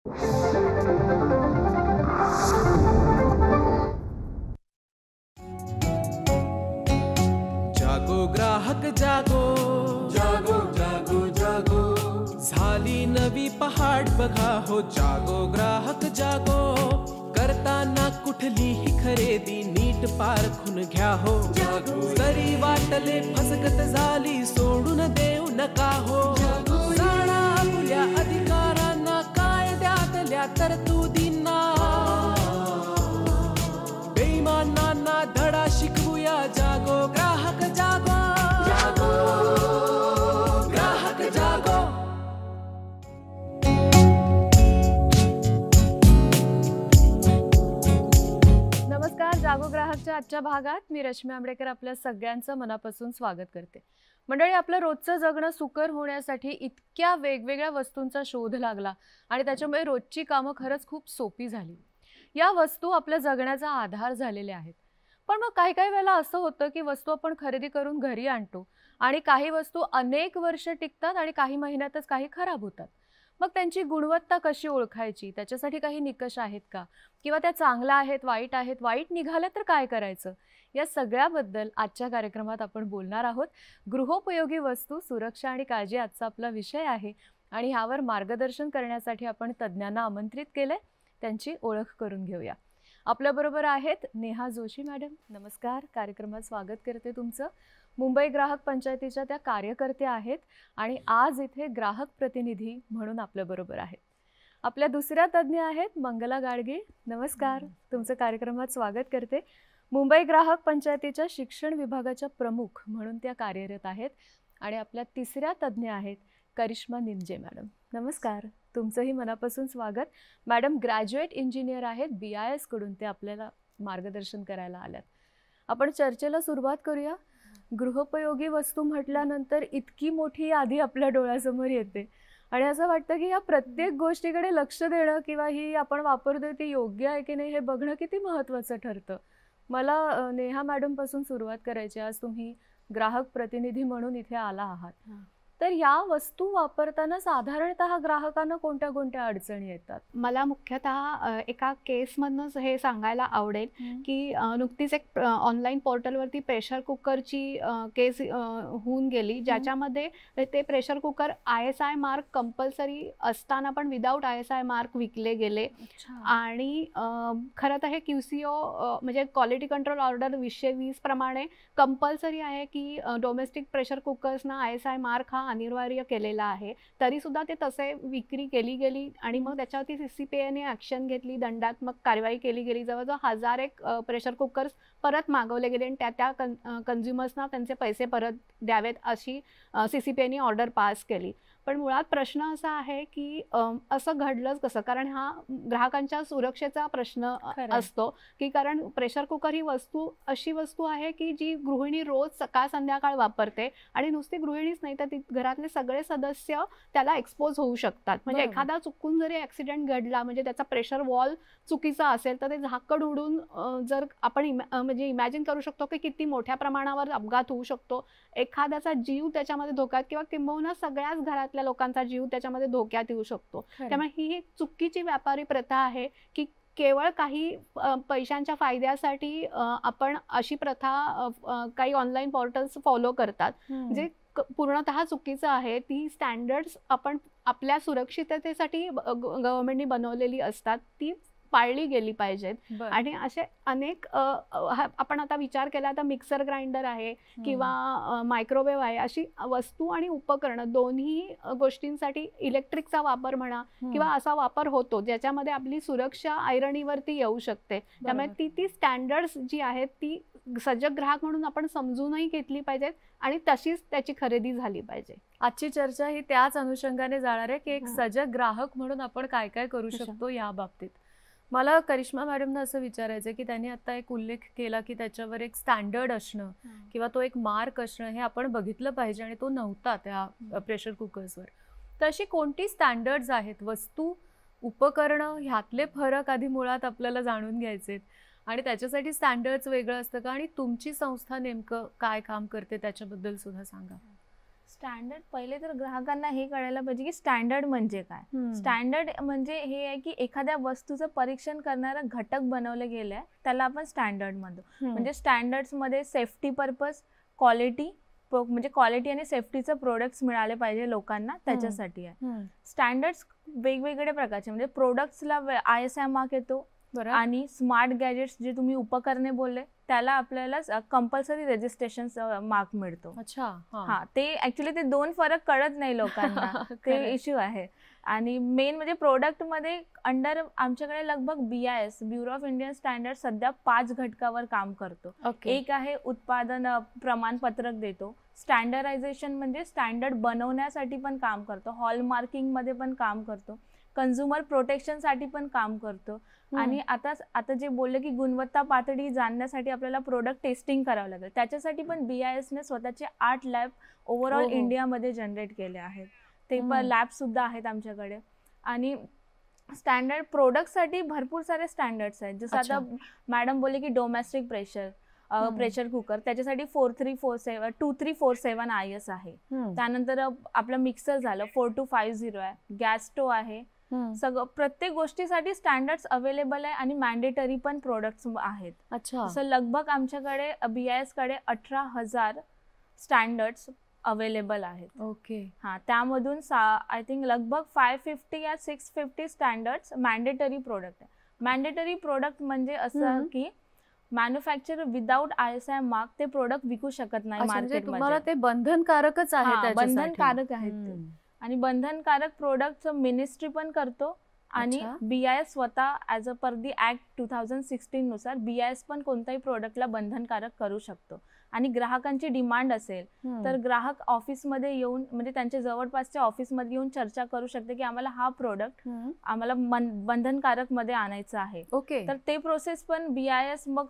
जागो ग्राहक जागो, जागो जागो जागो, झाली नवी पहाट बघा हो. जागो ग्राहक जागो, करताना कुठलीही खरेदी नीट पारखून घ्या हो. जागो. जरी वाटले फसगत झाली सोडून देऊ नका हो. जाणा आपल्या अधिकारांना, कायद्यातल्या तरतुदींना, बेईमानांना धडा शिकवूया. जागो ग्राहक जागो, जागो ग्राहक जागो. नमस्कार. जागो ग्राहकच्या आजच्या भागात मी रश्मी आंबेडकर आपल्या सगळ्यांचं मनापासून स्वागत करते. मंडळी, आपलं रोजचं जगणं सुकर होण्यासाठी इतक्या वेगवेगळ्या वस्तूंचा शोध लागला आणि त्याच्यामुळे रोजची कामं खरंच खूप सोपी झाली. या वस्तू आपल्या जगण्याचा आधार झालेल्या आहेत. पण मग काही वेळेला असं होतं की वस्तू आपण खरेदी करून घरी आणतो आणि काही वस्तू अनेक वर्ष टिकतात आणि काही महिन्यातच काही खराब होतात. मग त्यांची गुणवत्ता कशी ओळखायची, त्याच्यासाठी काही निकष आहेत का, किंवा त्या चांगल्या आहेत, वाईट निघाल्या तर काय करायचं, या सगळ्याबद्दल आजच्या कार्यक्रमात आपण बोलणार आहोत. गृहोपयोगी वस्तू सुरक्षा आणि काळजी आजचा आपला विषय आहे आणि ह्यावर मार्गदर्शन करण्यासाठी आपण तज्ज्ञांना आमंत्रित केलंय. त्यांची ओळख करून घेऊया. आपल्याबरोबर आहेत नेहा जोशी मॅडम. नमस्कार. कार्यक्रमात स्वागत करते तुमचं. मुंबई ग्राहक पंचायतीच्या त्या कार्यकर्त्या आहेत आणि आज इथे ग्राहक प्रतिनिधी म्हणून आपल्याबरोबर आहेत. आपल्या दुसऱ्या तज्ज्ञ आहेत मंगला गाडगे. नमस्कार. तुमचं कार्यक्रमात स्वागत करते. मुंबई ग्राहक पंचायतीच्या शिक्षण विभागाच्या प्रमुख म्हणून त्या कार्यरत आहेत. आणि आपल्या तिसऱ्या तज्ज्ञ आहेत करिश्मा निंजे मॅडम. नमस्कार. तुमचंही मनापासून स्वागत. मॅडम ग्रॅज्युएट इंजिनियर आहेत, BIS कडून ते आपल्याला मार्गदर्शन करायला आल्यात. आपण चर्चेला सुरुवात करूया. गृहोपयोगी वस्तू म्हटल्यानंतर इतकी मोठी यादी आपल्या डोळ्यासमोर येते आणि असं वाटतं की या प्रत्येक गोष्टीकडे लक्ष देणं किंवा ही आपण वापरतोय ती योग्य आहे की नाही हे बघणं किती महत्त्वाचं ठरतं. मला नेहा मॅडम पासून सुरुवात करायची. आज तुम्ही ग्राहक प्रतिनिधी म्हणून इथे आला आहात, तर ह्या वस्तू वापरताना साधारणतः ग्राहकांना कोणत्या कोणत्या अडचणी येतात? मला मुख्यतः एका केसमधनंच हे सांगायला आवडेल की नुकतीच एक ऑनलाईन पोर्टलवरती प्रेशर कुकरची केस होऊन गेली, ज्याच्यामध्ये ते pressure cooker ISI mark compulsory असताना पण विदाऊट ISI मार्क विकले गेले. आणि खरं तर हे QCO म्हणजे क्वालिटी कंट्रोल ऑर्डर 220 प्रमाणे कंपल्सरी आहे की डोमेस्टिक प्रेशर कुकर्सना ISI मार्क हा अनिवार्य केलेला आहे. तरी सुद्धा ते तसे विक्री केली गेली आणि मग त्याच्यावरती CCPAने ॲक्शन घेतली, दंडात्मक कारवाई केली गेली. जवळजवळ 1000 प्रेशर कुकर्स परत मागवले गेले आणि त्या कन्झ्युमर्सना त्यांचे पैसे परत द्यावेत अशी CCPAने ऑर्डर पास केली. पण मुळात प्रश्न असा आहे की असं घडलंच कसं, कारण हा ग्राहकांच्या सुरक्षेचा प्रश्न असतो की कारण प्रेशर कुकर ही अशी वस्तू आहे की जी गृहिणी रोज सकाळ संध्याकाळ वापरते आणि नुसती गृहिणीच नाही तर ती घरातले सगळे सदस्य त्याला एक्सपोज होऊ शकतात. म्हणजे एखादा चुकून जरी ॲक्सिडेंट घडला, म्हणजे त्याचा प्रेशर वॉल चुकीचा असेल तर ते झाकण उडून जर आपण म्हणजे इमॅजिन करू शकतो की किती मोठ्या प्रमाणावर अपघात होऊ शकतो. एखाद्याचा जीव त्याच्यामध्ये धोक्यात किंवा किंबहुना सगळ्याच घरातल्या लोकांचा जीव त्याच्यामध्ये धोक्यात येऊ शकतो. त्यामुळे ही एक चुकीची व्यापारी प्रथा आहे की केवळ काही पैशांच्या फायद्यासाठी आपण अशी प्रथा काही ऑनलाईन पोर्टल्स फॉलो करतात, जे पूर्णतः चुकीचं आहे. ती स्टँडर्ड्स आपण आपल्या सुरक्षिततेसाठी गव्हर्नमेंटनी बनवलेली असतात, ती पाळली गेली पाहिजेत. आणि असे अनेक आपण आता विचार केला तर मिक्सर ग्राइंडर आहे किंवा मायक्रोवेव्ह आहे, अशी वस्तू आणि उपकरणं दोन्ही गोष्टींसाठी इलेक्ट्रिकचा वापर म्हणा किंवा असा वापर होतो ज्याच्यामध्ये आपली सुरक्षा ऐरणीवरती येऊ शकते. त्यामुळे ती स्टँडर्ड्स जी आहेत ती सजग ग्राहक म्हणून आपण समजूनही घेतली पाहिजेत आणि तशीच त्याची खरेदी झाली पाहिजे. आजची चर्चा ही त्याच अनुषंगाने जाणार आहे की एक सजग ग्राहक म्हणून आपण काय काय करू शकतो या बाबतीत. मला करिश्मा मॅडमना असं विचारायचं की त्यांनी आता एक उल्लेख केला की त्याच्यावर एक स्टँडर्ड असणं किंवा तो एक मार्क असणं हे आपण बघितलं पाहिजे आणि तो नव्हता त्या प्रेशर कुकर्सवर. तर अशी कोणती स्टँडर्ड्स आहेत, वस्तू उपकरणं ह्यातले फरक आधी मुळात आपल्याला जाणून घ्यायचेत आणि त्याच्यासाठी स्टँडर्ड्स वेगळं असतं का, आणि तुमची संस्था नेमकं काय काम करते त्याच्याबद्दल सुद्धा सांगा. स्टँडर्ड पहिले तर ग्राहकांना हे कळायला पाहिजे की स्टँडर्ड म्हणजे काय. स्टँडर्ड म्हणजे हे आहे की एखाद्या वस्तूचं परीक्षण करणारा घटक बनवले गेले आहे त्याला आपण स्टँडर्ड म्हणतो. म्हणजे स्टँडर्ड्स मध्ये सेफ्टी पर्पज, क्वालिटी, म्हणजे क्वालिटी आणि सेफ्टीचं प्रोडक्ट्स मिळाले पाहिजे लोकांना, त्याच्यासाठी आहे. स्टँडर्ड्स वेगवेगळे प्रकारचे, म्हणजे प्रोडक्ट्सला ISI मार्क येतो आणि स्मार्ट गॅजेट्स जे तुम्ही उपकरणे बोलले त्याला आपल्याला कंपल्सरी रजिस्ट्रेशन मार्क मिळतो. हा, ते ऍक्च्युली ते दोन फरक कळत नाही लोकांना, ते इश्यू आहे. आणि मेन म्हणजे प्रोडक्ट मध्ये अंडर आमच्याकडे लगभग BIS, bureau of Indian standard, सध्या 5 घटकावर काम करतो. एक आहे उत्पादन प्रमाणपत्रक देतो, स्टँडर्डायझेशन म्हणजे स्टँडर्ड बनवण्यासाठी पण काम करतो, हॉलमार्किंग मध्ये पण काम करतो, कन्झ्युमर प्रोटेक्शन साठी पण काम करतो. आणि आता जे बोलले की गुणवत्ता पातळी जाणण्यासाठी आपल्याला प्रोडक्ट टेस्टिंग करावं लागेल, त्याच्यासाठी पण BIS ने स्वतःचे 8 लॅब ओव्हरऑल इंडियामध्ये जनरेट केले आहेत. ते पण लॅब सुद्धा आहेत आमच्याकडे. आणि स्टँडर्ड प्रोडक्टसाठी भरपूर सारे स्टँडर्ड्स आहेत. जसं आता मॅडम बोलले की डोमेस्टिक प्रेशर कुकर, त्याच्यासाठी 2347 IS आहे. त्यानंतर आपलं मिक्सर झालं 4250 आहे, गॅस स्टोव आहे. सगळं प्रत्येक गोष्टीसाठी स्टँडर्ड्स अवेलेबल आहे आणि मॅन्डेटरी पण प्रोडक्ट्स आहेत. जसं लगभग आमच्याकडे BIS कडे 18,000 स्टँडर्ड्स अवेलेबल आहेत. हा, त्यामधून आय थिंक लगभग 550 या 650 स्टँडर्ड्स मॅन्डेटरी प्रोडक्ट आहे. मॅन्डेटरी प्रोडक्ट म्हणजे असं की मॅन्युफॅक्चर विदाउट ISI मार्क ते प्रोडक्ट विकू शकत नाही मार्केटमध्ये. ते बंधनकारकच आहे, बंधनकारक आहेत ते. आणि बंधनकारक प्रोडक्ट मिनिस्ट्री पण करतो आणि BIS स्वतः as a per the act 2016 नुसार BIS पण कोणत्याही प्रोडक्टला बंधनकारक करू शकतो. आणि ग्राहकांची डिमांड असेल तर ग्राहक ऑफिसमध्ये येऊन, म्हणजे त्यांच्या जवळपासच्या ऑफिसमध्ये येऊन चर्चा करू शकते की आम्हाला हा प्रोडक्ट आम्हाला बंधनकारक मध्ये आणायचा आहे. तर ते प्रोसेस पण BIS मग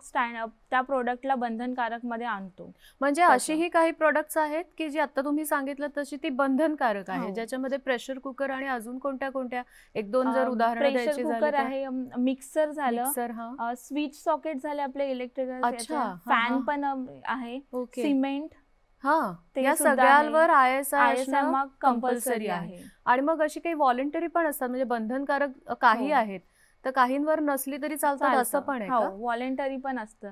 त्या प्रोडक्टला बंधनकारक मध्ये आणतो. म्हणजे अशीही काही प्रोडक्ट्स आहेत की जी आता तुम्ही सांगितलं तशी ती बंधनकारक आहे, ज्याच्यामध्ये प्रेशर कुकर आणि अजून कोणत्या 1-2 जर उदाहरण द्यायची झाली. प्रेशर कुकर आहे, मिक्सर झालं, स्विच सॉकेट झाले आपले इलेक्ट्रिकल, फॅन पण आहे, सिमेंट, या सगळ्यांवर ISI मार्क कंपल्सरी आहे. आणि मग अशी काही व्हॉलंटरी पण असतात, म्हणजे बंधनकारक काही आहेत तर काहींवर नसली तरी चालतात असं पण आहे. व्हॉलंटरी पण असतं.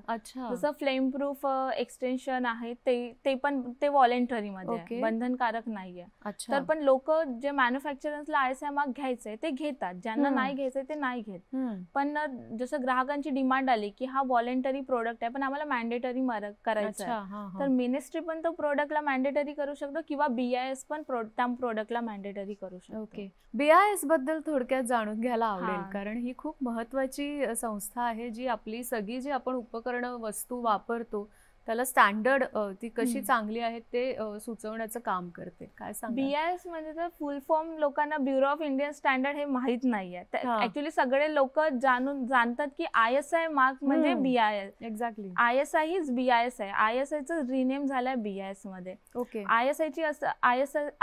जसं फ्लेम प्रूफ एक्सटेन्शन आहे ते पण व्हॉलंटरी मध्ये, बंधनकारक नाहीये. तर पण लोक जे मॅन्युफॅक्चरर्सला ISI मार्क घ्यायचंय ते घेतात, ज्यांना नाही घ्यायचंय ते नाही घेत. पण जसं ग्राहकांची डिमांड आली की हा व्हॉलंटरी प्रोडक्ट आहे पण आम्हाला मॅन्डेटरी करायचं आहे, तर मिनिस्ट्री पण तो प्रोडक्टला मॅन्डेटरी करू शकतो किंवा BIS पण त्या प्रोडक्टला मॅन्डेटरी करू शकतो. BIS बद्दल थोडक्यात जाणून घ्यायला आवडेल, कारण ही खूप महत्वाची संस्था आहे जी आपली सगळी जी आपण उपकरणं वस्तू वापरतो त्याला स्टँडर्ड ती कशी चांगली आहे ते सुचवण्याचं काम करते. काय सांगा? BIS म्हणजे तर फुल फॉर्म लोकांना ब्युरो ऑफ इंडियन स्टँडर्ड हे माहित नाहीये. ऍक्च्युली सगळे लोक जाणतात की ISI मार्क म्हणजे BIS. एक्झॅक्टली, ISI हीच BIS आहे. ISI चं रिनेम झालंय BIS मध्ये.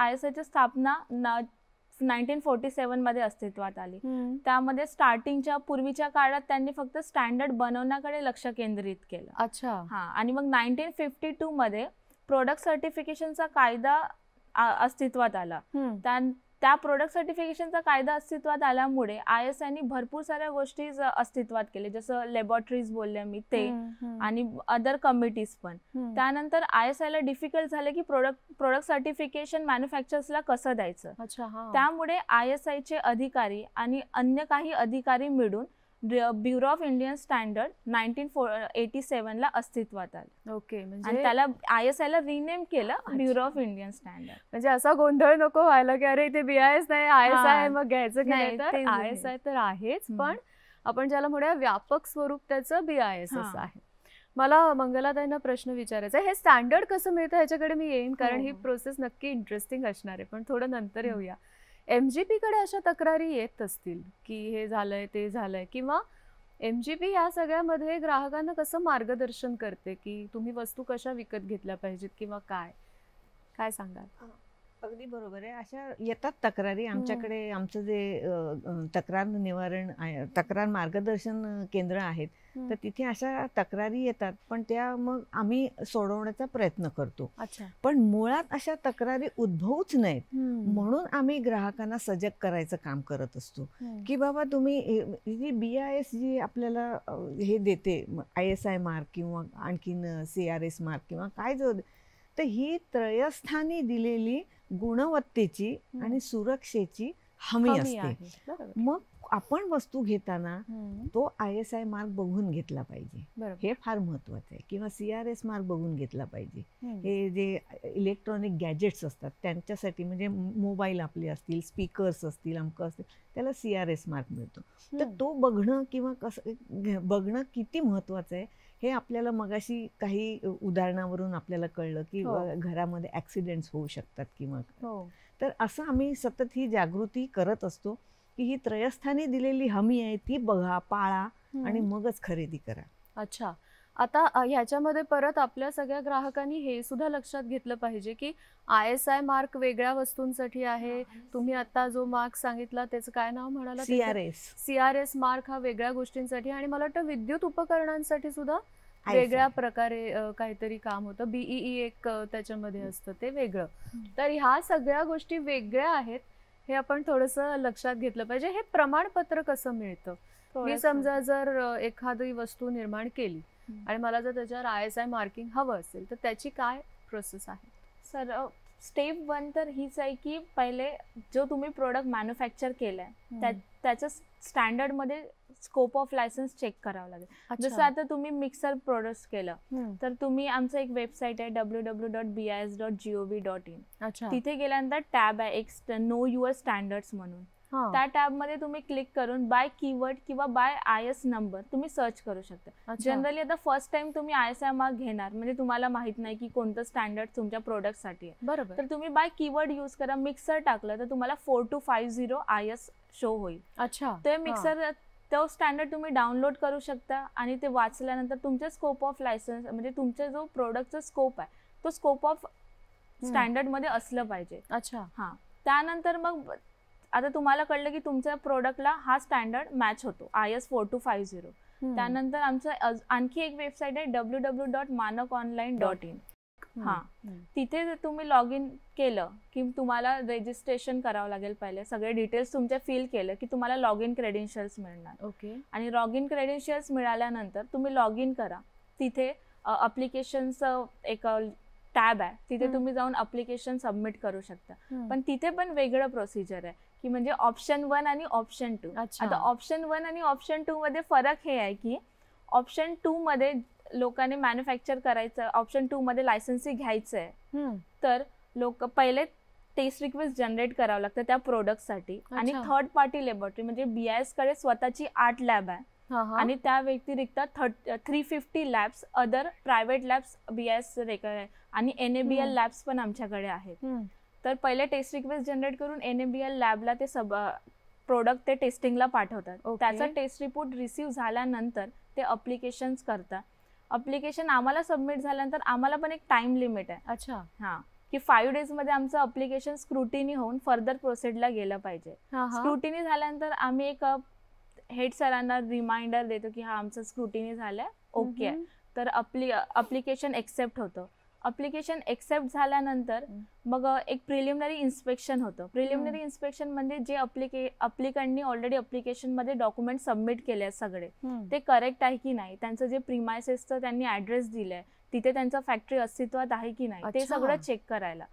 ISI ची स्थापना 1947 मध्ये अस्तित्वात आली. त्यामध्ये स्टार्टिंगच्या पूर्वीच्या काळात त्यांनी फक्त स्टँडर्ड बनवण्याकडे लक्ष केंद्रित केलं. आणि मग 1952 मध्ये प्रोडक्ट सर्टिफिकेशनचा कायदा अस्तित्वात आला. त्या प्रोडक्ट सर्टिफिकेशनचा कायदा अस्तित्वात आल्यामुळे ISI ने भरपूर साऱ्या गोष्टी अस्तित्वात केले, जसं लॅबोरेटरीज बोलले मी ते, आणि अदर कमिटीज पण. त्यानंतर ISI ला डिफिकल्ट झाले की प्रोडक्ट सर्टिफिकेशन मॅन्युफॅक्चरर्सला कसं द्यायचं. त्यामुळे ISI चे अधिकारी आणि अन्य काही अधिकारी मिळून ब्युरो ऑफ इंडियन स्टँडर्ड 1987 ला अस्तित्वात आलं. आणि त्याला ISI ला रिनेम केलं ब्युरो ऑफ इंडियन स्टँडर्ड. म्हणजे असा गोंधळ नको व्हायला की अरे ते BIS नाही ISI आहे मग घ्यायचं की नाही. तर ISI तर आहेच, पण आपण ज्याला म्हणूया व्यापक स्वरूप त्याचं BIS असं आहे. मला मंगलाताईंना प्रश्न विचारायचा आहे, हे स्टँडर्ड कसं मिळतं ह्याच्याकडे मी येईन, कारण ही प्रोसेस नक्की इंटरेस्टिंग असणार आहे, पण थोडं नंतर येऊया. MGP कडे अशा तक्रारी येत असतील की हे झालंय ते झालंय, किंवा MGP या सगळ्यामध्ये ग्राहकांना कसं मार्गदर्शन करते की तुम्ही वस्तू कशा विकत घेतल्या पाहिजेत किंवा काय सांगाल? अगदी बरोबर आहे. अशा येतात तक्रारी आमच्याकडे. आमचं जे तक्रार मार्गदर्शन केंद्र आहेत, तर तिथे अशा तक्रारी येतात, पण त्या मग आम्ही सोडवण्याचा प्रयत्न करतो. अच्छा. पण मुळात अशा तक्रारी उद्भवूच नयेत म्हणून आम्ही ग्राहकांना सजग करायचं काम करत असतो, की बाबा तुम्ही जी BIS जी आपल्याला हे देते, ISI मार्क किंवा आणखीन CRS मार्क किंवा काय जो, तर ही त्रयस्थानी दिलेली गुणवत्तेची आणि सुरक्षेची हमी असते. मग आपण वस्तू घेताना तो ISI मार्क बघून घेतला पाहिजे, हे फार महत्वाचं आहे, किंवा CRS मार्क बघून घेतला पाहिजे. हे जे इलेक्ट्रॉनिक गॅजेट्स असतात त्यांच्यासाठी, म्हणजे मोबाईल आपले असतील, स्पीकर्स असतील, अमकं असतील, त्याला CRS मार्क मिळतो. तर तो बघणं किंवा कसं बघणं किती महत्वाचं आहे हे आपल्याला मगाशी काही उदाहरणावरून आपल्याला कळलं, की घरामध्ये ऍक्सिडेंट्स होऊ शकतात किंवा. तर असं आम्ही सतत ही जागृती करत असतो, की ही त्रयस्थानी दिलेली हमी आहे ती बघा, पाळा आणि मगच खरेदी करा. अच्छा. आता ह्याच्यामध्ये परत आपल्या सगळ्या ग्राहकांनी हे सुद्धा लक्षात घेतलं पाहिजे, की ISI मार्क वेगळ्या वस्तूंसाठी आहे. तुम्ही आता जो मार्क सांगितला त्याचं काय नाव म्हणाला? CRS मार्क हा वेगळ्या गोष्टींसाठी, आणि मला वाटतं विद्युत उपकरणांसाठी सुद्धा वेगळ्या प्रकारे काहीतरी काम होतं. BEE एक त्याच्यामध्ये असतं, ते वेगळं. तर ह्या सगळ्या गोष्टी वेगळ्या आहेत, हे आपण थोडंसं लक्षात घेतलं पाहिजे. हे प्रमाणपत्र कसं मिळतं? मी समजा जर एखादी वस्तू निर्माण केली आणि मला जर त्याच्यावर ISI मार्किंग हवं असेल, तर त्याची काय प्रोसेस आहे? सर, स्टेप 1 तर हीच आहे की पहिले जो तुम्ही प्रोडक्ट मॅन्युफॅक्चर केलाय त्याचं स्टँडर्ड मध्ये स्कोप ऑफ लायसन्स चेक करावं लागेल. जसं आता तुम्ही मिक्सर प्रोड्यूस केलं, तर तुम्ही आमचं एक वेबसाईट आहे www.bis.gov.in. तिथे गेल्यानंतर टॅब आहे एक नो युअर स्टँडर्ड्स म्हणून. त्या टॅब मध्ये तुम्ही क्लिक करून बाय कीवर्ड किंवा बाय IS नंबर तुम्ही सर्च करू शकता. जनरली आता फर्स्ट टाइम तुम्ही ISI मार्क घेणार, म्हणजे तुम्हाला माहित नाही की कोणतं स्टँडर्ड तुमच्या प्रोडक्ट साठी आहे, बरोबर. तर तुम्ही बाय कीवर्ड यूज करा. मिक्सर टाकलं तर तुम्हाला 4250 IS शो होईल. अच्छा. ते मिक्सर, तो स्टँडर्ड तुम्ही डाउनलोड करू शकता आणि ते वाचल्यानंतर तुमच्या स्कोप ऑफ लायसन्स, म्हणजे तुमच्या जो प्रोडक्टचा स्कोप आहे तो स्कोप ऑफ स्टँडर्ड मध्ये असलं पाहिजे. अच्छा. हा. त्यानंतर मग आता तुम्हाला कळलं की तुमच्या प्रोडक्टला हा स्टँडर्ड मॅच होतो, IS 4250. त्यानंतर आमचं आणखी एक वेबसाईट आहे www.manakonline.in. हा. तिथे तुम्ही लॉग इन केलं की तुम्हाला रजिस्ट्रेशन करावं लागेल. पहिले सगळे डिटेल्स तुमचे फिल केलं की तुम्हाला लॉग इन क्रेडेन्शियल्स मिळणार. ओके. आणि लॉग इन क्रेडेन्शियल्स मिळाल्यानंतर तुम्ही लॉग इन करा. तिथे अप्लिकेशनचं एक टॅब आहे, तिथे तुम्ही जाऊन अप्लिकेशन सबमिट करू शकता. पण तिथे पण वेगळं प्रोसिजर आहे, की म्हणजे ऑप्शन 1 आणि ऑप्शन 2. आता ऑप्शन 1 आणि ऑप्शन 2 मध्ये फरक हे आहे की ऑप्शन 2 मध्ये लोकांनी मॅन्युफॅक्चर करायचं, ऑप्शन 2 मध्ये लायसन्सिंग घ्यायचं आहे, तर लोक पहिले टेस्ट रिक्वेस्ट जनरेट करावं लागतं त्या प्रोडक्टसाठी. आणि थर्ड पार्टी लॅबोरेटरी म्हणजे BIS कडे स्वतःची 8 लॅब आहे, आणि त्या व्यतिरिक्त 350 labs other private labs BIS आणि NABL लॅब्स पण आमच्याकडे आहेत. तर पहिले टेस्ट रिक्वेस्ट जनरेट करून NABL लॅबला ते प्रोडक्ट ते टेस्टिंगला पाठवतात. त्याचा टेस्ट रिपोर्ट रिसीव्ह झाल्यानंतर ते अप्लिकेशन्स करतात. अप्लिकेशन आम्हाला सबमिट झाल्यानंतर आम्हाला पण एक टाइम लिमिट आहे. अच्छा. हा, की 5 days मध्ये आमचं अप्लिकेशन स्क्रुटिनी होऊन फर्दर प्रोसेसला गेलं पाहिजे. स्क्रुटिनी झाल्यानंतर आम्ही एक हेड सरांना रिमाइंडर देतो की हा आमचं स्क्रुटिनी झालंय, ओके. तर अप्लिकेशन एक्सेप्ट होतं. अप्लिकेशन एक्सेप्ट झाल्यानंतर मग एक प्रिलिमिनरी इन्स्पेक्शन होतं. प्रिलिमिनरी इन्स्पेक्शन म्हणजे जे अप्लिकंटनी ऑलरेडी अप्लिकेशन मध्ये डॉक्युमेंट सबमिट केले आहेत सगळे, ते करेक्ट आहे की नाही, त्यांचं जे प्रिमायसेसचं त्यांनी ऍड्रेस दिलंय तिथे त्यांचं फॅक्टरी अस्तित्वात आहे की नाही, ते सगळं चेक करायला.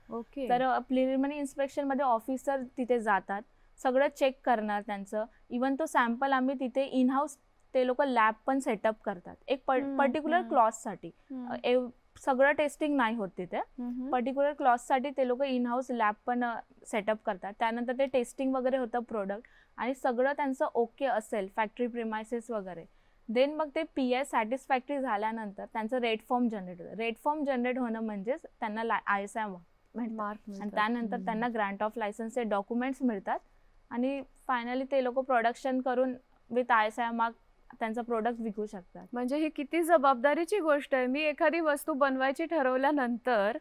तर प्रिलिमिनरी इन्स्पेक्शन मध्ये ऑफिसर तिथे जातात, सगळं चेक करणार त्यांचं. इवन तो सॅम्पल आम्ही तिथे इन हाऊस ते लोक लॅब पण सेटअप करतात एक पर्टिक्युलर क्लॉजसाठी. सगळं टेस्टिंग नाही होत तिथे, पर्टिक्युलर क्लॉजसाठी ते लोक इन हाऊस लॅब पण सेटअप करतात. त्यानंतर ते टेस्टिंग वगैरे होतं प्रोडक्ट, आणि सगळं त्यांचं ओके असेल फॅक्टरी प्रिमायसेस वगैरे, देन मग ते PI सॅटिस्फॅक्टरी झाल्यानंतर त्यांचं रेट फॉर्म जनरेट होतं. रेट फॉर्म जनरेट होणं म्हणजेच त्यांना ISI मार्क, आणि त्यानंतर त्यांना ग्रँट ऑफ लायसन्सचे डॉक्युमेंट्स मिळतात, आणि फायनली ते लोक प्रोडक्शन करून विथ ISI मार्क त्यांचा प्रोडक्ट विकू शकतात. म्हणजे ही किती जबाबदारीची गोष्ट आहे. मी एखादी वस्तू बनवायची ठरवल्यानंतर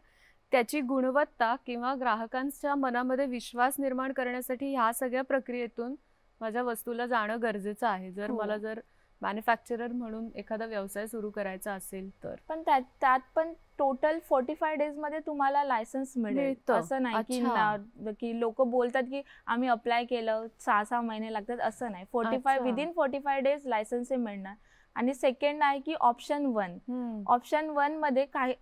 त्याची गुणवत्ता किंवा ग्राहकांच्या मनामध्ये विश्वास निर्माण करण्यासाठी ह्या सगळ्या प्रक्रियेतून माझ्या वस्तूला जाणं गरजेचं आहे. जर मला जर मॅन्युफॅक्चरर म्हणून एखादा व्यवसाय सुरू करायचा असेल तर. पण त्यात पण टोटल 45 डेज मध्ये तुम्हाला लायसन्स मिळेल. असं नाही की लोक बोलतात की आम्ही अप्लाय केलं 6 महिने लागतात, असं नाही. 45 डेज लायसन्स मिळणार. आणि सेकंड आहे की ऑप्शन 1 मध्ये काही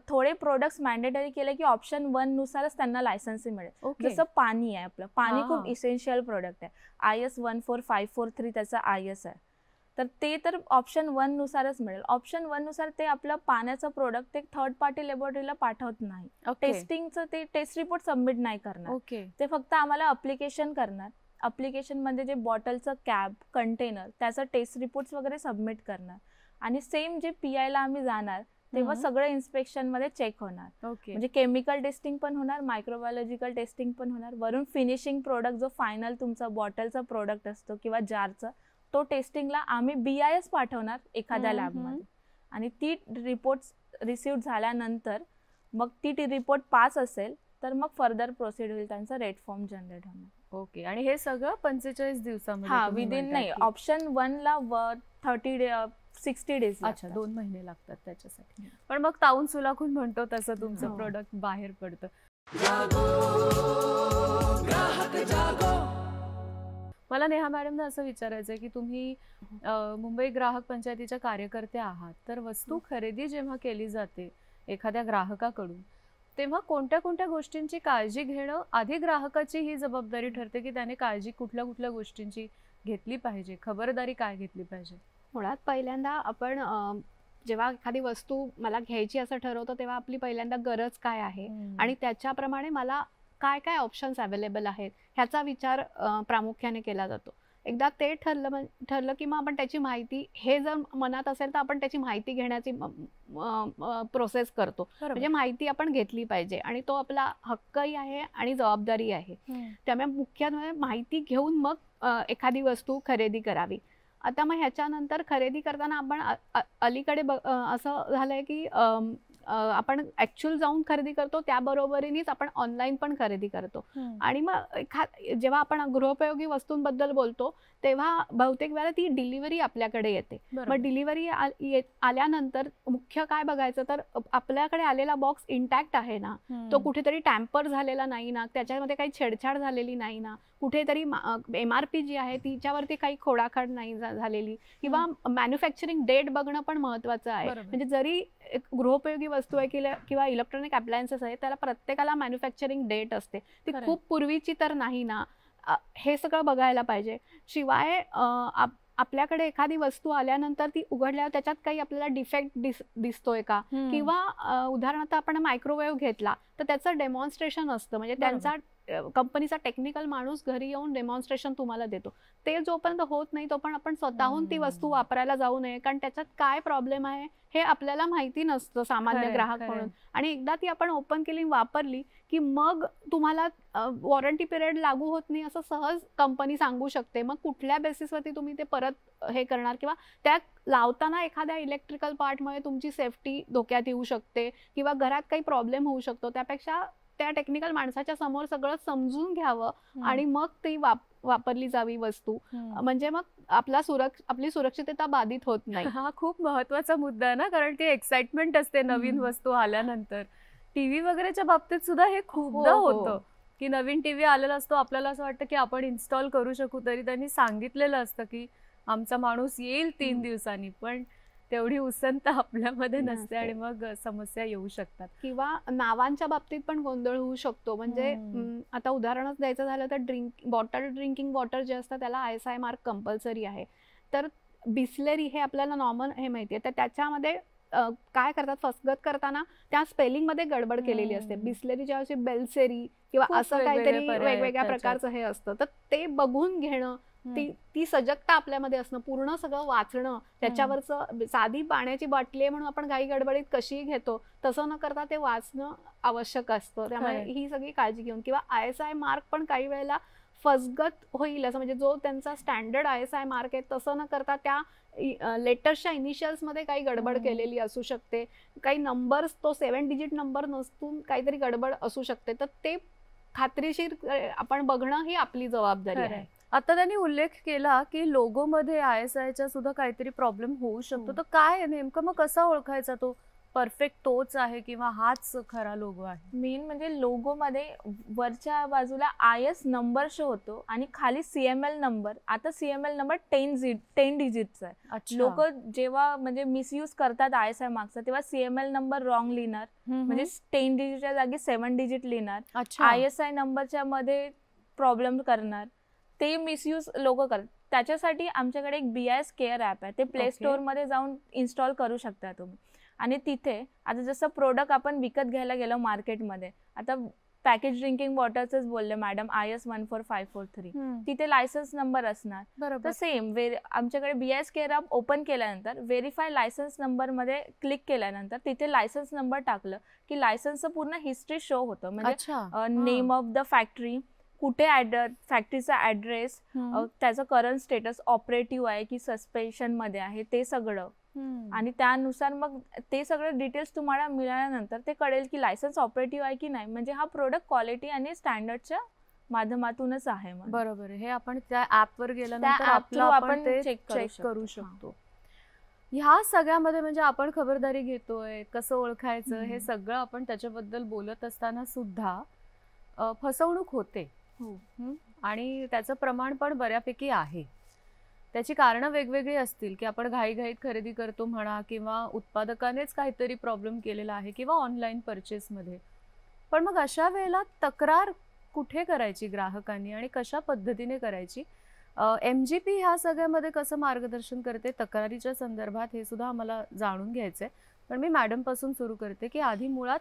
थोडे प्रोडक्ट्स मॅन्डेटरी केले की ऑप्शन 1 नुसारच त्यांना लायसन्स मिळेल. जसं पाणी आहे, आपलं पाणी खूप इसेन्शियल प्रोडक्ट आहे. IS 14543 त्याचा IS आहे. तर ते तर ऑप्शन 1 नुसारच मिळेल. ऑप्शन 1 नुसार ते आपलं पाण्याचं प्रोडक्ट ते थर्ड पार्टी लॅबोरेटरीला पाठवत नाही. टेस्टिंगचं ते टेस्ट रिपोर्ट सबमिट नाही करणार. ते फक्त आम्हाला अप्लिकेशन करणार. अप्लिकेशन मध्ये जे बॉटलचं कॅप, कंटेनर, त्याचं टेस्ट रिपोर्ट्स वगैरे सबमिट करणार. आणि सेम जे PI ला आम्ही जाणार तेव्हा सगळं इन्स्पेक्शन मध्ये चेक होणार. म्हणजे केमिकल टेस्टिंग पण होणार, मायक्रोबायोलॉजिकल टेस्टिंग पण होणार. वरून फिनिशिंग प्रोडक्ट जो फायनल तुमचा बॉटलचा प्रोडक्ट असतो किंवा जारचा, तो टेस्टिंगला आम्ही BIS पाठवणार एखाद्या लॅबमध्ये. आणि ती रिपोर्ट्स रिसिव्ह झाल्यानंतर मग ती रिपोर्ट पास असेल तर मग फर्दर प्रोसीड होईल, त्यांचा रेट फॉर्म जनरेट होणार. आणि हे सगळं 45 दिवसामध्ये विदिन नाही, ऑप्शन 1 ला 60 डेज. अच्छा, 2 महिने लागतात त्याच्यासाठी. पण मग ताऊन सुलाखून म्हणतो तसं तुमचं प्रोडक्ट बाहेर पडतं. मला नेहा मॅडमना असं विचारायचं आहे की तुम्ही मुंबई ग्राहक पंचायतीच्या कार्यकर्ते आहात, तर वस्तू खरेदी जेव्हा केली जाते एखाद्या ग्राहकाकडून तेव्हा कोणत्या कोणत्या गोष्टींची काळजी घेणं आधी ग्राहकाची ही जबाबदारी ठरते की त्याने काळजी कुठल्या कुठल्या गोष्टींची घेतली पाहिजे, खबरदारी काय घेतली पाहिजे? मुळात पहिल्यांदा आपण जेव्हा एखादी वस्तू मला घ्यायची असं ठरवतो तेव्हा आपली पहिल्यांदा गरज काय आहे आणि त्याच्याप्रमाणे मला काय काय ऑप्शन्स अवेलेबल आहेत ह्याचा विचार प्रामुख्याने केला जातो. एकदा ते ठरलं की मग आपण त्याची माहिती, हे जर मनात असेल तर आपण त्याची माहिती घेण्याची प्रोसेस करतो. म्हणजे माहिती आपण घेतली पाहिजे आणि तो आपला हक्कही आहे आणि जबाबदारी आहे. त्यामुळे मुख्यत्वे माहिती घेऊन मग एखादी वस्तू खरेदी करावी. आता मग ह्याच्यानंतर खरेदी करताना आपण अलीकडे असं झालंय की आपण ऍक्च्युअल जाऊन खरेदी करतो, त्याबरोबरीनेच आपण ऑनलाईन पण खरेदी करतो. आणि मग जेव्हा आपण गृहोपयोगी वस्तूंबद्दल बोलतो तेव्हा बहुतेक वेळा ती डिलिव्हरी आपल्याकडे येते. मग डिलिव्हरी आल्यानंतर मुख्य काय बघायचं तर आपल्याकडे आलेला बॉक्स इंटॅक्ट आहे ना, तो कुठेतरी टॅम्पर झालेला नाही ना, त्याच्यामध्ये काही छेडछाड झालेली नाही ना, कुठेतरी MRP जी आहे तिच्यावरती काही खोडाखाड नाही झालेली, किंवा मॅन्युफॅक्चरिंग डेट बघणं पण महत्वाचं आहे. म्हणजे जरी गृहोपयोगी वस्तू आहे किंवा इलेक्ट्रॉनिक अप्लायन्सेस आहे त्याला प्रत्येकाला मॅन्युफॅक्चरिंग डेट असते, ती खूप पूर्वीची तर नाही ना, हे सगळं बघायला पाहिजे. शिवाय आपल्याकडे एखादी वस्तू आल्यानंतर ती उघडल्यावर त्याच्यात काही आपल्याला डिफेक्ट दिसतोय का, किंवा उदाहरणार्थ आपण मायक्रोवेव्ह घेतला तर त्याचं डेमॉन्स्ट्रेशन असतं. म्हणजे त्यांचा कंपनीचा टेक्निकल माणूस घरी येऊन डेमॉन्स्ट्रेशन तुम्हाला देतो. ते जोपर्यंत होत नाही तोपर्यंत आपण स्वतःहून ती वस्तू वापरायला जाऊ नये, कारण त्याच्यात काय प्रॉब्लेम आहे हे आपल्याला माहिती नसतं सामान्य ग्राहक म्हणून. आणि एकदा ती आपण ओपन केली वापरली की मग तुम्हाला वॉरंटी पिरियड लागू होत नाही असं सहज कंपनी सांगू शकते. मग कुठल्या बेसिसवरती तुम्ही ते परत हे करणार, किंवा त्यात लावताना एखाद्या इलेक्ट्रिकल पार्टमुळे तुमची सेफ्टी धोक्यात येऊ शकते किंवा घरात काही प्रॉब्लेम होऊ शकतो. त्यापेक्षा त्या टेक्निकल माणसाच्या समोर सगळं समजून घ्यावं आणि मग ती वापरली जावी वस्तू, म्हणजे मग आपली सुरक्षितता बाधित होत नाही. हा खूप महत्वाचा मुद्दा आहे ना, कारण ती एक्साइटमेंट असते नवीन वस्तू आल्यानंतर. टीव्ही वगैरेच्या बाबतीत सुद्धा हे खूपदा होतं की नवीन टीव्ही आलेला असतो, आपल्याला असं वाटतं की आपण इन्स्टॉल करू शकू, तरी त्यांनी सांगितलेलं असतं की आमचा माणूस येईल 3 दिवसांनी, पण तेवढी उसंत आपल्यामध्ये नसते आणि मग समस्या येऊ शकतात. किंवा नावांच्या बाबतीत पण गोंधळ होऊ शकतो. म्हणजे आता उदाहरणच द्यायचं झालं तर ड्रिंकिंग वॉटर जे असतं त्याला ISI मार्क कंपल्सरी आहे. तर बिस्लेरी हे आपल्याला नॉर्मल हे माहिती आहे, तर त्याच्यामध्ये काय करतात, फसगत करताना त्या स्पेलिंग मध्ये गडबड केलेली असते. बिस्लेरीच्या ऐवजी बेल्सेरी किंवा असं काहीतरी वेगवेगळ्या प्रकारचं हे असतं. तर ते बघून घेणं, ती सजगता आपल्यामध्ये असणं, पूर्ण सगळं वाचणं, त्याच्यावरचं साधी पाण्याची बाटली आहे म्हणून आपण घाई गडबडीत कशीही घेतो तसं न करता ते वाचणं आवश्यक असतं. त्यामुळे ही सगळी काळजी घेऊन, किंवा ISI मार्क पण काही वेळेला फसगत होईल असं, म्हणजे जो त्यांचा स्टँडर्ड ISI मार्क आहे तसं न करता त्या लेटर्सच्या इनिशियल्समध्ये काही गडबड केलेली असू शकते, काही नंबर्स तो 7 डिजिट नंबर नसून काहीतरी गडबड असू शकते. तर ते खात्रीशीर आपण बघणं ही आपली जबाबदारी आहे. आता त्यांनी उल्लेख केला की लोगोमध्ये ISIच्या सुद्धा काहीतरी प्रॉब्लेम होऊ शकतो. तर काय नेमकं मग कसा ओळखायचा तो परफेक्ट तोच आहे किंवा हाच खरा लोगो आहे? मेन म्हणजे लोगोमध्ये वरच्या बाजूला IS नंबर शो होतो आणि खाली CML नंबर. आता CML नंबर 10 डिजिटचा आहे. लोक जेव्हा म्हणजे मिसयूज करतात ISI मार्क्सचा तेव्हा CML नंबर रॉंग लिहिणार, म्हणजे 10 डिजिटच्या जागी 7 डिजिट लिहिणार. ISI नंबरच्या मध्ये प्रॉब्लेम करणार, ते मिसयूज लोक करतात. त्याच्यासाठी आमच्याकडे एक BIS केअर ॲप आहे, ते प्ले स्टोअर मध्ये जाऊन इन्स्टॉल करू शकता तुम्ही. आणि तिथे आता जसं प्रोडक्ट आपण विकत घ्यायला गेलो मार्केटमध्ये, आता पॅकेज ड्रिंकिंग वॉटरच बोलले मॅडम IS 14543, तिथे लायसन्स नंबर असणार. तर सेम आमच्याकडे BIS केअर ॲप ओपन केल्यानंतर व्हेरीफाय लायसन्स नंबर मध्ये क्लिक केल्यानंतर तिथे लायसन्स नंबर टाकलं की लायसन्सचं पूर्ण हिस्ट्री शो होतं, म्हणजे नेम ऑफ द फॅक्टरी, कुठे फॅक्टरीचा ऍड्रेस, त्याचं करंट स्टेटस ऑपरेटिव्ह आहे की सस्पेन्शन मध्ये आहे, ते सगळं. आणि त्यानुसार मग ते सगळं डिटेल्स तुम्हाला मिळाल्यानंतर ते कळेल की लायसन्स ऑपरेटिव्ह आहे की नाही, म्हणजे हा प्रोडक्ट क्वालिटी आणि स्टँडर्डच्या माध्यमातूनच आहे. बरोबर आहे. हे आपण त्या ऍपवर गेल्यानंतर आपण ते चेक करू शकतो. ह्या सगळ्यामध्ये म्हणजे आपण खबरदारी घेतोय, कसं ओळखायचं हे सगळं आपण त्याच्याबद्दल बोलत असताना सुद्धा फसवणूक होते आणि त्याचं प्रमाण पण बऱ्यापैकी आहे. त्याची कारणं वेगवेगळी असतील की आपण घाईघाईत खरेदी करतो म्हणा, किंवा उत्पादकानेच काहीतरी प्रॉब्लेम केलेला आहे, किंवा ऑनलाईन परचेसमध्ये. पण मग अशा वेळेला तक्रार कुठे करायची ग्राहकांनी आणि कशा पद्धतीने करायची? MGP ह्या सगळ्यामध्ये कसं मार्गदर्शन करते तक्रारीच्या संदर्भात हे सुद्धा आम्हाला जाणून घ्यायचंय. पण मी मॅडम पासून सुरू करते की आधी मुळात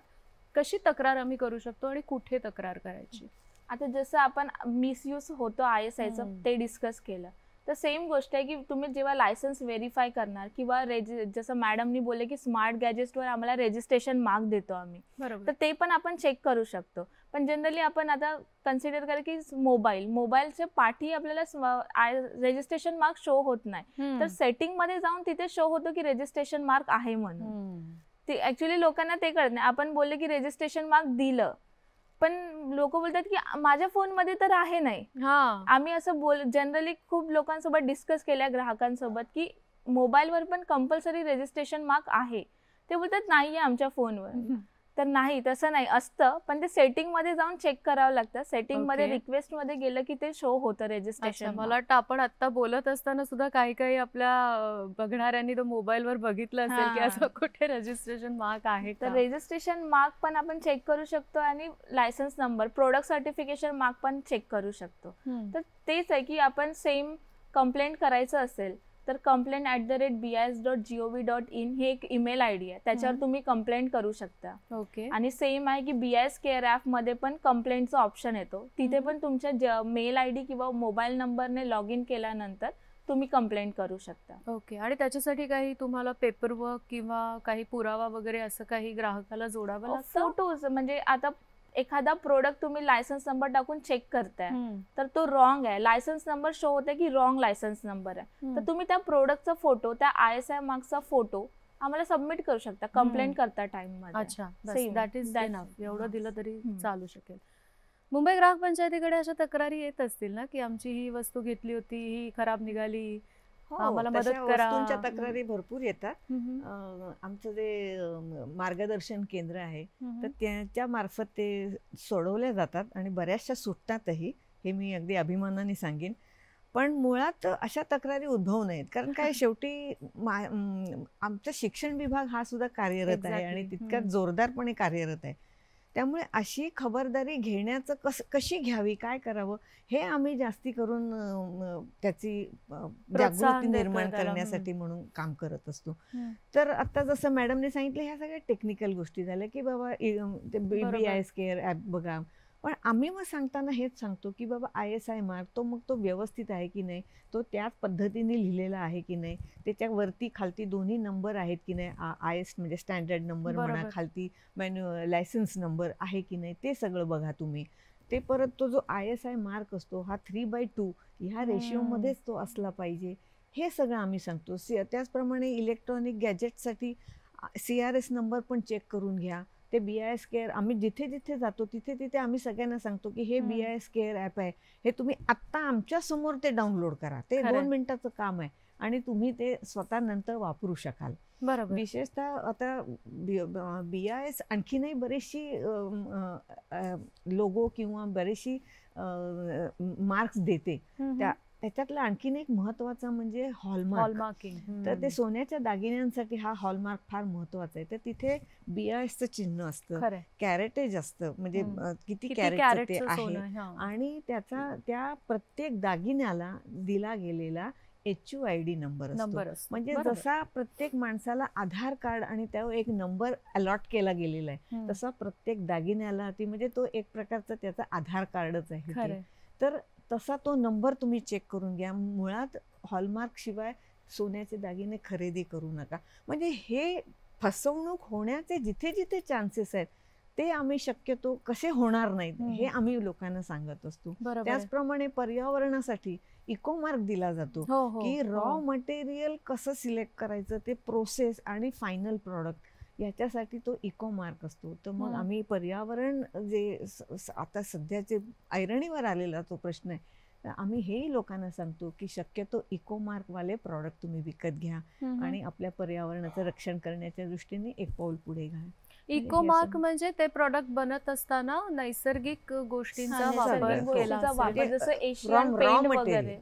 कशी तक्रार आम्ही करू शकतो आणि कुठे तक्रार करायची? आता जसं आपण मिसयूज होतो ISIचं ते डिस्कस केलं, तर सेम गोष्ट आहे की तुम्ही जेव्हा लायसन्स व्हेरीफाय करणार किंवा जसं मॅडमनी बोलले की स्मार्ट गॅजेट्सवर आम्हाला रेजिस्ट्रेशन मार्क देतो आम्ही, तर ते पण आपण चेक करू शकतो. पण जनरली आपण आता कन्सिडर करा की मोबाईलच्या पाठी आपल्याला रेजिस्ट्रेशन मार्क शो होत नाही, तर सेटिंग मध्ये जाऊन तिथे शो होतो की रेजिस्ट्रेशन मार्क आहे म्हणून. ते ऍक्च्युली लोकांना ते कळत नाही. आपण बोलले की रेजिस्ट्रेशन मार्क दिलं, पण लोक बोलतात की माझ्या फोन मध्ये तर आहे नाही. आम्ही असं जनरली खूप लोकांसोबत डिस्कस केल्या ग्राहकांसोबत की मोबाईलवर पण कंपल्सरी रेजिस्ट्रेशन मार्क आहे, ते बोलतात नाहीये आमच्या फोनवर. तर नाही, तसं नाही असतं, पण ते सेटिंग मध्ये जाऊन चेक करावं लागतं. सेटिंग मध्ये रिक्वेस्ट मध्ये गेलं की ते शो होतं रेजिस्ट्रेशन. मला वाटतं आपण आता बोलत असताना सुद्धा काही काही आपल्या बघणाऱ्यांनी तो मोबाईलवर बघितलं असेल की असं कुठे रजिस्ट्रेशन मार्क आहे. तर रेजिस्ट्रेशन मार्क पण आपण चेक करू शकतो आणि licence number, product certification mark पण चेक करू शकतो. तर तेच आहे की आपण सेम कंप्लेंट करायचं असेल तर complaint@bis.gov.in हे एक ईमेल ID आहे, त्याच्यावर तुम्ही कंप्लेंट करू शकता. आणि सेम आहे की BIS केअर ॲप मध्ये पण कंप्लेंटचा ऑप्शन येतो, तिथे पण तुमच्या मेल ID किंवा मोबाईल नंबरने लॉग इन केल्यानंतर तुम्ही कंप्लेंट करू शकता. आणि त्याच्यासाठी काही तुम्हाला पेपरवर्क किंवा काही पुरावा वगैरे असं काही ग्राहकाला जोडावं लागतं? फोटोज, म्हणजे आता एखादा प्रोडक्ट तुम्ही लायसन्स नंबर टाकून चेक करताय तर तो रॉंग आहे, लायसन्स नंबर शो होते की रॉंग लायसन्स नंबर आहे, तर तुम्ही त्या प्रोडक्टचा फोटो, त्या ISI मार्क्सचा फोटो आम्हाला सबमिट करू शकता कंप्लेंट करता टाइम मध्ये. अच्छा, दॅट इज एनफ. एवढं दिलं तरी चालू शकेल. मुंबई ग्राहक पंचायतीकडे अशा तक्रारी येत असतील ना की आमची ही वस्तू घेतली होती, ही खराब निघाली, आम्हाला मदत करा. वस्तूंच्या तक्रारी भरपूर येतात. आमचं जे मार्गदर्शन केंद्र आहे तर त्याच्या मार्फत ते सोडवल्या जातात आणि बऱ्याचशा सुटतातही, हे मी अगदी अभिमानाने सांगेन. पण मुळात अशा तक्रारी उद्भवू नयेत, कारण काय शेवटी आमचा शिक्षण विभाग हा सुद्धा कार्यरत आहे आणि तितक्यात जोरदारपणे कार्यरत आहे. त्यामुळे अशी खबरदारी घेण्याचं कशी घ्यावी, काय करावं, हे आम्ही जास्ती करून त्याची जागृती निर्माण करण्यासाठी म्हणून काम करत असतो. तर आता जसं मॅडमने सांगितलं, ह्या सगळ्या टेक्निकल गोष्टी झाल्या की बाबा ते BIS केअर ॲप बघा. पण आम्ही मग सांगताना हेच सांगतो की बाबा ISI मार्क तो व्यवस्थित आहे की नाही, तो त्याच पद्धतीने लिहिलेला आहे की नाही, त्याच्यावरती खालती दोन्ही नंबर आहेत की नाही, IS म्हणजे स्टँडर्ड नंबर म्हणा, खालती लायसन्स नंबर आहे की नाही, ते सगळं बघा तुम्ही. ते परत तो जो ISI मार्क असतो हा 3/2 ह्या रेशिओमध्येच तो असला पाहिजे. हे सगळं आम्ही सांगतो. त्याचप्रमाणे इलेक्ट्रॉनिक गॅजेटसाठी CRS नंबर पण चेक करून घ्या. ते BIS केअर आम्ही जिथे जिथे जातो तिथे तिथे आम्ही सगळ्यांना सांगतो की हे BIS केअर ॲप आहे, हे तुम्ही आत्ता आमच्या समोर ते डाउनलोड करा. ते 2 मिनिटाचं काम आहे आणि तुम्ही ते स्वतः नंतर वापरू शकाल. बरोबर. विशेषतः आता BIS आणखीनही बरीचशी लोगो किंवा बरीचशी मार्क्स देते. त्याच्यातलं आणखीन एक महत्वाचा म्हणजे हॉलमार्किंग. तर ते सोन्याच्या दागिन्यांसाठी हा हॉलमार्क फार महत्वाचा आहे. तर तिथे BISचं चिन्ह असतं, कॅरेटेज असतं, म्हणजे किती कॅरेटचं ते आहे आणि त्या प्रत्येक दागिन्याला दिला गेलेला HUID नंबर असतो. म्हणजे जसा प्रत्येक माणसाला आधार कार्ड आणि त्यावर एक नंबर अलॉट केला गेलेला आहे तसा प्रत्येक दागिन्याला ती म्हणजे तो एक प्रकारचा त्याचा आधार कार्डच आहे. तर तसा तो नंबर तुम्ही चेक करून घ्या. मुळात हॉलमार्क शिवाय सोन्याचे दागिने खरेदी करू नका. म्हणजे हे फसवणूक होण्याचे जिथे जिथे चान्सेस आहेत ते आम्ही शक्यतो कसे होणार नाहीत हे आम्ही लोकांना सांगत असतो. त्याचप्रमाणे पर्यावरणासाठी इकोमार्क दिला जातो की रॉ मटेरियल कसं सिलेक्ट करायचं, ते प्रोसेस आणि फायनल प्रॉडक्ट याच्यासाठी तो इकोमार्क असतो. तर मग आम्ही पर्यावरण जे आता सध्याचे ऐरणीवर आलेला तो प्रश्न आहे, तर आम्ही हेही लोकांना सांगतो की शक्यतो इकोमार्कवाले प्रॉडक्ट तुम्ही विकत घ्या आणि आपल्या पर्यावरणाचं रक्षण करण्याच्या दृष्टीने एक पाऊल पुढे घ्या. इकोमार्क म्हणजे ते प्रॉडक्ट बनत असताना नैसर्गिक गोष्टींचा वापर केला, जसं एशियन पेंट वगैरे.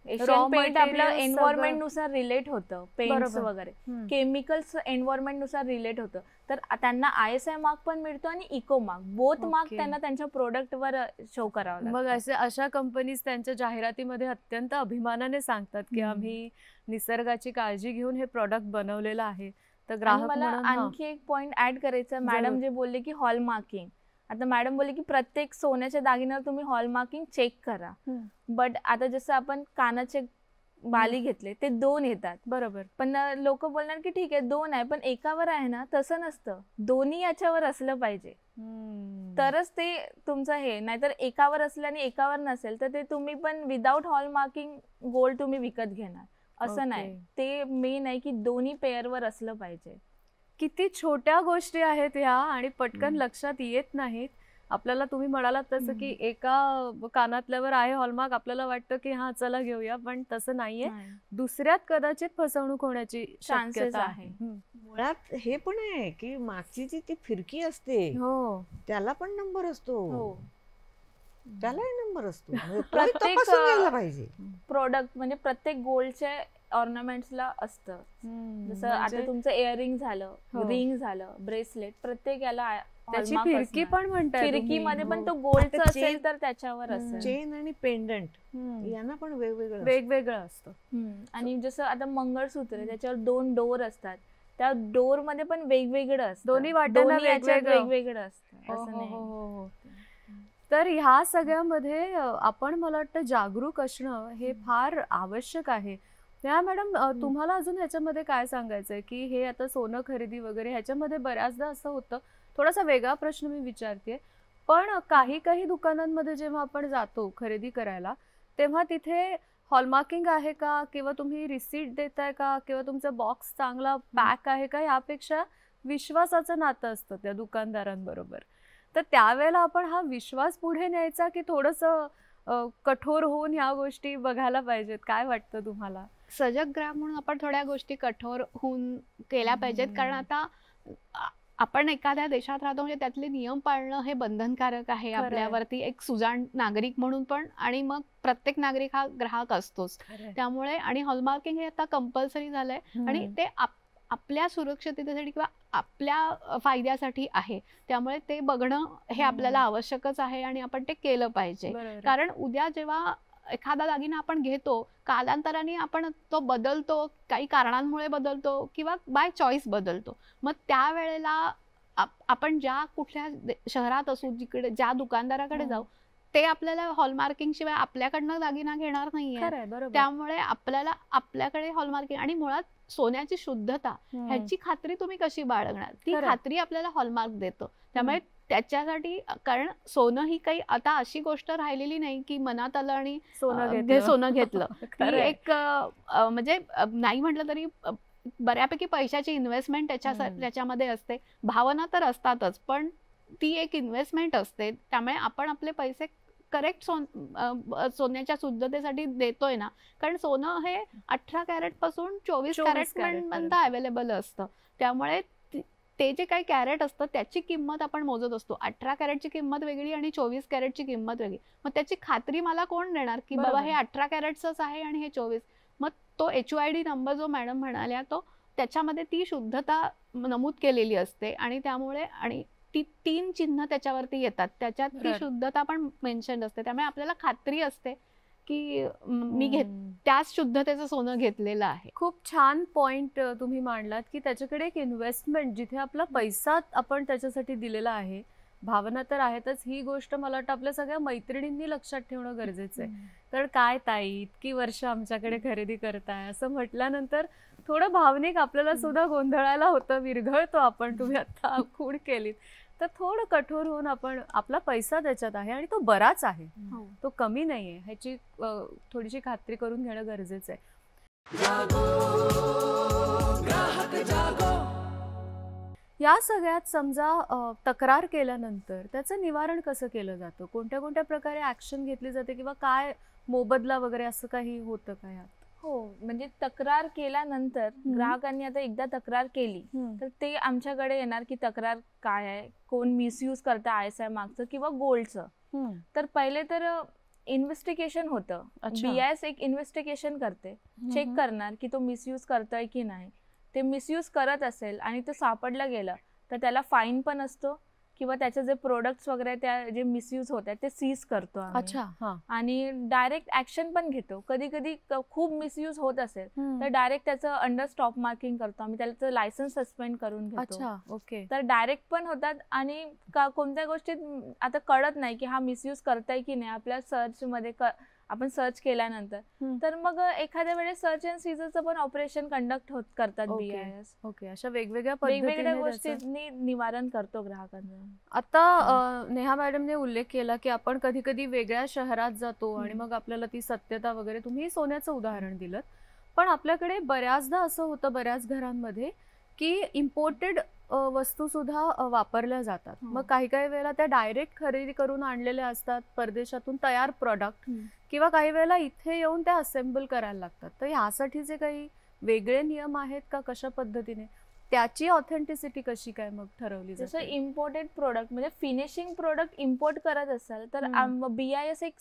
एशियन पेंट आपलं एन्व्हायरमेंट नुसार रिलेट होतं, पेंट्स वगैरे केमिकल्स एन्व्हायरमेंट नुसार रिलेट होतं. तर त्यांना ISI मार्क पण मिळतो आणि इको मार्क, बोथ मार्क त्यांना त्यांच्या प्रोडक्ट वर शो करावं लागतं. मग अशा कंपनीज त्यांच्या जाहिरातीमध्ये अत्यंत अभिमानाने सांगतात की आम्ही निसर्गाची काळजी घेऊन हे प्रॉडक्ट बनवलेलं आहे. तर ग्राहक मला आणखी एक पॉइंट ऍड करायचं. मॅडम जे बोलले की हॉलमार्किंग, आता मॅडम बोलले की प्रत्येक सोन्याच्या दागिन्यावर तुम्ही हॉलमार्किंग चेक करा. बट आता जसं आपण कानाचे बाली घेतले ते 2 येतात, बरोबर, पण लोक बोलणार की ठीक आहे 2 आहे पण एकावर आहे ना. तसं नसतं, दोन्ही याच्यावर असलं पाहिजे तरच ते तुमचं हे, नाहीतर एकावर असलं आणि एकावर नसेल तर ते तुम्ही पण विदाउट हॉलमार्किंग गोल्ड तुम्ही विकत घेणार असं नाही. ते मेन आहे की दोन्ही पेअरवर असलं पाहिजे. किती छोट्या गोष्टी आहेत ह्या आणि पटकन लक्षात येत नाहीत आपल्याला. तुम्ही म्हणालात तसं की एका कानातल्यावर आहे हॉलमार्क, आपल्याला वाटतं की हा चला घेऊया, पण तसं नाहीये. दुसऱ्यात कदाचित फसवणूक होण्याची शक्यता आहे. मुळात हे पण आहे की मागची जी ती फिरकी असते त्याला पण नंबर असतो, त्यालाही नंबर असतो. प्रत्येक प्रोडक्ट म्हणजे प्रत्येक गोल्डच्या ऑर्नामेंट्सला असतं. जसं आता तुमचं इयरिंग झालं, रिंग झालं, ब्रेसलेट, प्रत्येक याला त्याची फिरकी पण म्हणतात. फिरकीमध्ये पण तो गोल्डचं असेल तर त्याच्यावर असेल. चेन आणि पेंडंट यांना पण वेगवेगळं असतं. आणि जसं आता मंगळसूत्र आहे त्याच्यावर 2 डोर असतात, त्या डोर मध्ये पण वेगवेगळं असतं, दोन्ही वाट्याला वेगवेगळं असतं असं नाही. तर ह्या सगळ्यामध्ये आपण मला वाटतं जागरूक असणं हे फार आवश्यक आहे. त्या मॅडम तुम्हाला अजून ह्याच्यामध्ये काय सांगायचंय की हे आता सोनं खरेदी वगैरे ह्याच्यामध्ये बऱ्याचदा असं होतं, थोडासा वेगळा प्रश्न मी विचारते, पण काही दुकानांमध्ये जेव्हा आपण जातो खरेदी करायला तेव्हा तिथे हॉलमार्किंग आहे का, किंवा तुम्ही रिसीट देताय का, किंवा तुमचा बॉक्स चांगला पॅक आहे का, यापेक्षा विश्वासाचं नातं असतं त्या दुकानदारांबरोबर. तर त्यावेळेला आपण हा विश्वास पुढे न्यायचा की थोडंसं कठोर होऊन ह्या गोष्टी बघायला पाहिजेत? काय वाटतं तुम्हाला? सजग ग्राहक म्हणून आपण थोड्या गोष्टी कठोर होऊन केल्या पाहिजेत, कारण आता आपण एखाद्या देशात राहतो म्हणजे त्यातले नियम पाळणं हे बंधनकारक आहे आपल्यावरती, एक सुजाण नागरिक म्हणून पण, आणि मग प्रत्येक नागरिक हा ग्राहक असतोच त्यामुळे. आणि हॉलमार्किंग हे आता कंपल्सरी झालंय आणि ते आपल्या सुरक्षिततेसाठी किंवा आपल्या फायद्यासाठी आहे, त्यामुळे ते बघणं हे आपल्याला आवश्यकच आहे आणि आपण ते केलं पाहिजे. कारण उद्या जेव्हा एखादा दागिना आपण घेतो, कालांतराने आपण तो बदलतो, काही कारणांमुळे बदलतो किंवा बाय चॉईस बदलतो. मग त्यावेळेला आपण ज्या कुठल्या शहरात असू, जिकडे ज्या दुकानदाराकडे जाऊ, ते आपल्याला हॉलमार्किंग शिवाय आपल्याकडनं दागिना घेणार नाहीये. त्यामुळे आपल्याकडे हॉलमार्किंग आणि मुळात सोन्याची शुद्धता ह्याची खात्री तुम्ही कशी बाळगणार, ती खात्री आपल्याला हॉलमार्क देतो. त्यामुळे त्याच्यासाठी कारण सोनं ही काही आता अशी गोष्ट राहिलेली नाही की मनात आलं आणि सोनं सोनं घेतलं. खरंय. ही एक म्हणजे नाही म्हटलं तरी बऱ्यापैकी पैशाची इन्व्हेस्टमेंट त्याच्यामध्ये असते. भावना तर असतातच, पण ती एक इन्व्हेस्टमेंट असते. त्यामुळे आपण आपले पैसे करेक्ट सोन्याच्या शुद्धतेसाठी देतोय ना. कारण सोनं हे 18 कॅरेट पासून 24 कॅरेट पर्यंत अवेलेबल असतं. त्यामुळे ते जे काही कॅरेट असतं त्याची किंमत आपण मोजत असतो. 18 कॅरेटची किंमत वेगळी आणि 24 कॅरेटची किंमत वेगळी. मग त्याची खात्री मला कोण देणार की बाबा हे 18 कॅरेटचंच आहे आणि हे 24? मग तो HYD नंबर जो मॅडम म्हणाल्या तो त्याच्यामध्ये ती शुद्धता नमूद केलेली असते आणि त्यामुळे आणि ती 3 चिन्ह त्याच्यावरती येतात. त्याच्यात ती शुद्धता पण मेन्शन असते. त्यामुळे आपल्याला खात्री असते की मी त्याच शुद्धतेचं सोनं घेतलेलं आहे. खूप छान पॉइंट तुम्ही मांडलात की त्याच्याकडे एक इन्व्हेस्टमेंट, जिथे आपला पैसा आपण त्याच्यासाठी दिलेला आहे, भावना तर आहेतच. ही गोष्ट मला वाटतं आपल्या सगळ्या मैत्रिणींनी लक्षात ठेवणं गरजेचं आहे. कारण काय ताई इतकी वर्ष आमच्याकडे खरेदी करताय असं म्हटल्यानंतर थोडं भावनिक आपल्याला सुद्धा गोंधळायला होतं, विरघळतो आपण. तुम्ही आता खूण केलीत तर थोडं कठोर होऊन आपण आपला पैसा त्याच्यात आहे आणि तो बराच आहे, तो कमी नाहीये, ह्याची थोडीशी खात्री करून घेणं गरजेचं आहे. या सगळ्यात समजा तक्रार केल्यानंतर त्याचं निवारण कसं केलं जातं? कोणत्या कोणत्या प्रकारे ऍक्शन घेतली जाते किंवा काय मोबदला वगैरे असं काही होतं का यात? हो, म्हणजे तक्रार केल्यानंतर ग्राहकांनी आता एकदा तक्रार केली तर ते आमच्याकडे येणार की तक्रार काय आहे, कोण मिसयूज करतं ISI मार्कचं किंवा गोल्डचं. तर पहिले तर इन्व्हेस्टिगेशन होतं. BIS एक इन्व्हेस्टिगेशन करते, चेक करणार की तो मिसयूज करतोय की नाही. ते मिसयूज करत असेल आणि ते सापडलं गेलं तर त्याला फाईन पण असतो किंवा त्याचे जे प्रोडक्ट्स वगैरे त्या जे मिसयूज होत आहेत ते सीज करतो आणि डायरेक्ट ऍक्शन पण घेतो. कधी कधी खूप मिसयूज होत असेल तर डायरेक्ट त्याचं अंडर स्टॉप मार्किंग करतो आम्ही, त्याचं लायसन्स सस्पेंड करून घेतो. ओके. तर डायरेक्ट पण होतात आणि कोणत्या गोष्टीत आता कळत नाही की हा मिसयूज करताय की नाही आपल्या सर्च मध्ये आपण सर्च केल्यानंतर, तर मग एखाद्या वेळेस सर्च अँड सीजरचं पण ऑपरेशन कंडक्ट करतात BIS. ओके. अशा वेगवेगळ्या गोष्टींनी निवारण करतो ग्राहकांचं. आता नेहा मॅडमने उल्लेख केला की आपण कधी कधी वेगळ्या शहरात जातो आणि मग आपल्याला ती सत्यता वगैरे, तुम्ही सोन्याचं उदाहरण दिलं, पण आपल्याकडे बऱ्याचदा असं होतं बऱ्याच घरांमध्ये की इम्पोर्टेड वस्तू सुद्धा वापरल्या जातात. मग काही काही वेळेला त्या डायरेक्ट खरेदी करून आणलेल्या असतात परदेशातून तयार प्रोडक्ट, किंवा काही वेळेला इथे येऊन त्या असेंबल करायला लागतात. तर ह्यासाठीचे काही वेगळे नियम आहेत का? कशा पद्धतीने त्याची ऑथेंटिसिटी कशी काय मग ठरवली जाते? जसं इम्पोर्टेड प्रोडक्ट म्हणजे फिनिशिंग प्रोडक्ट इम्पोर्ट करत असाल तर BIS एक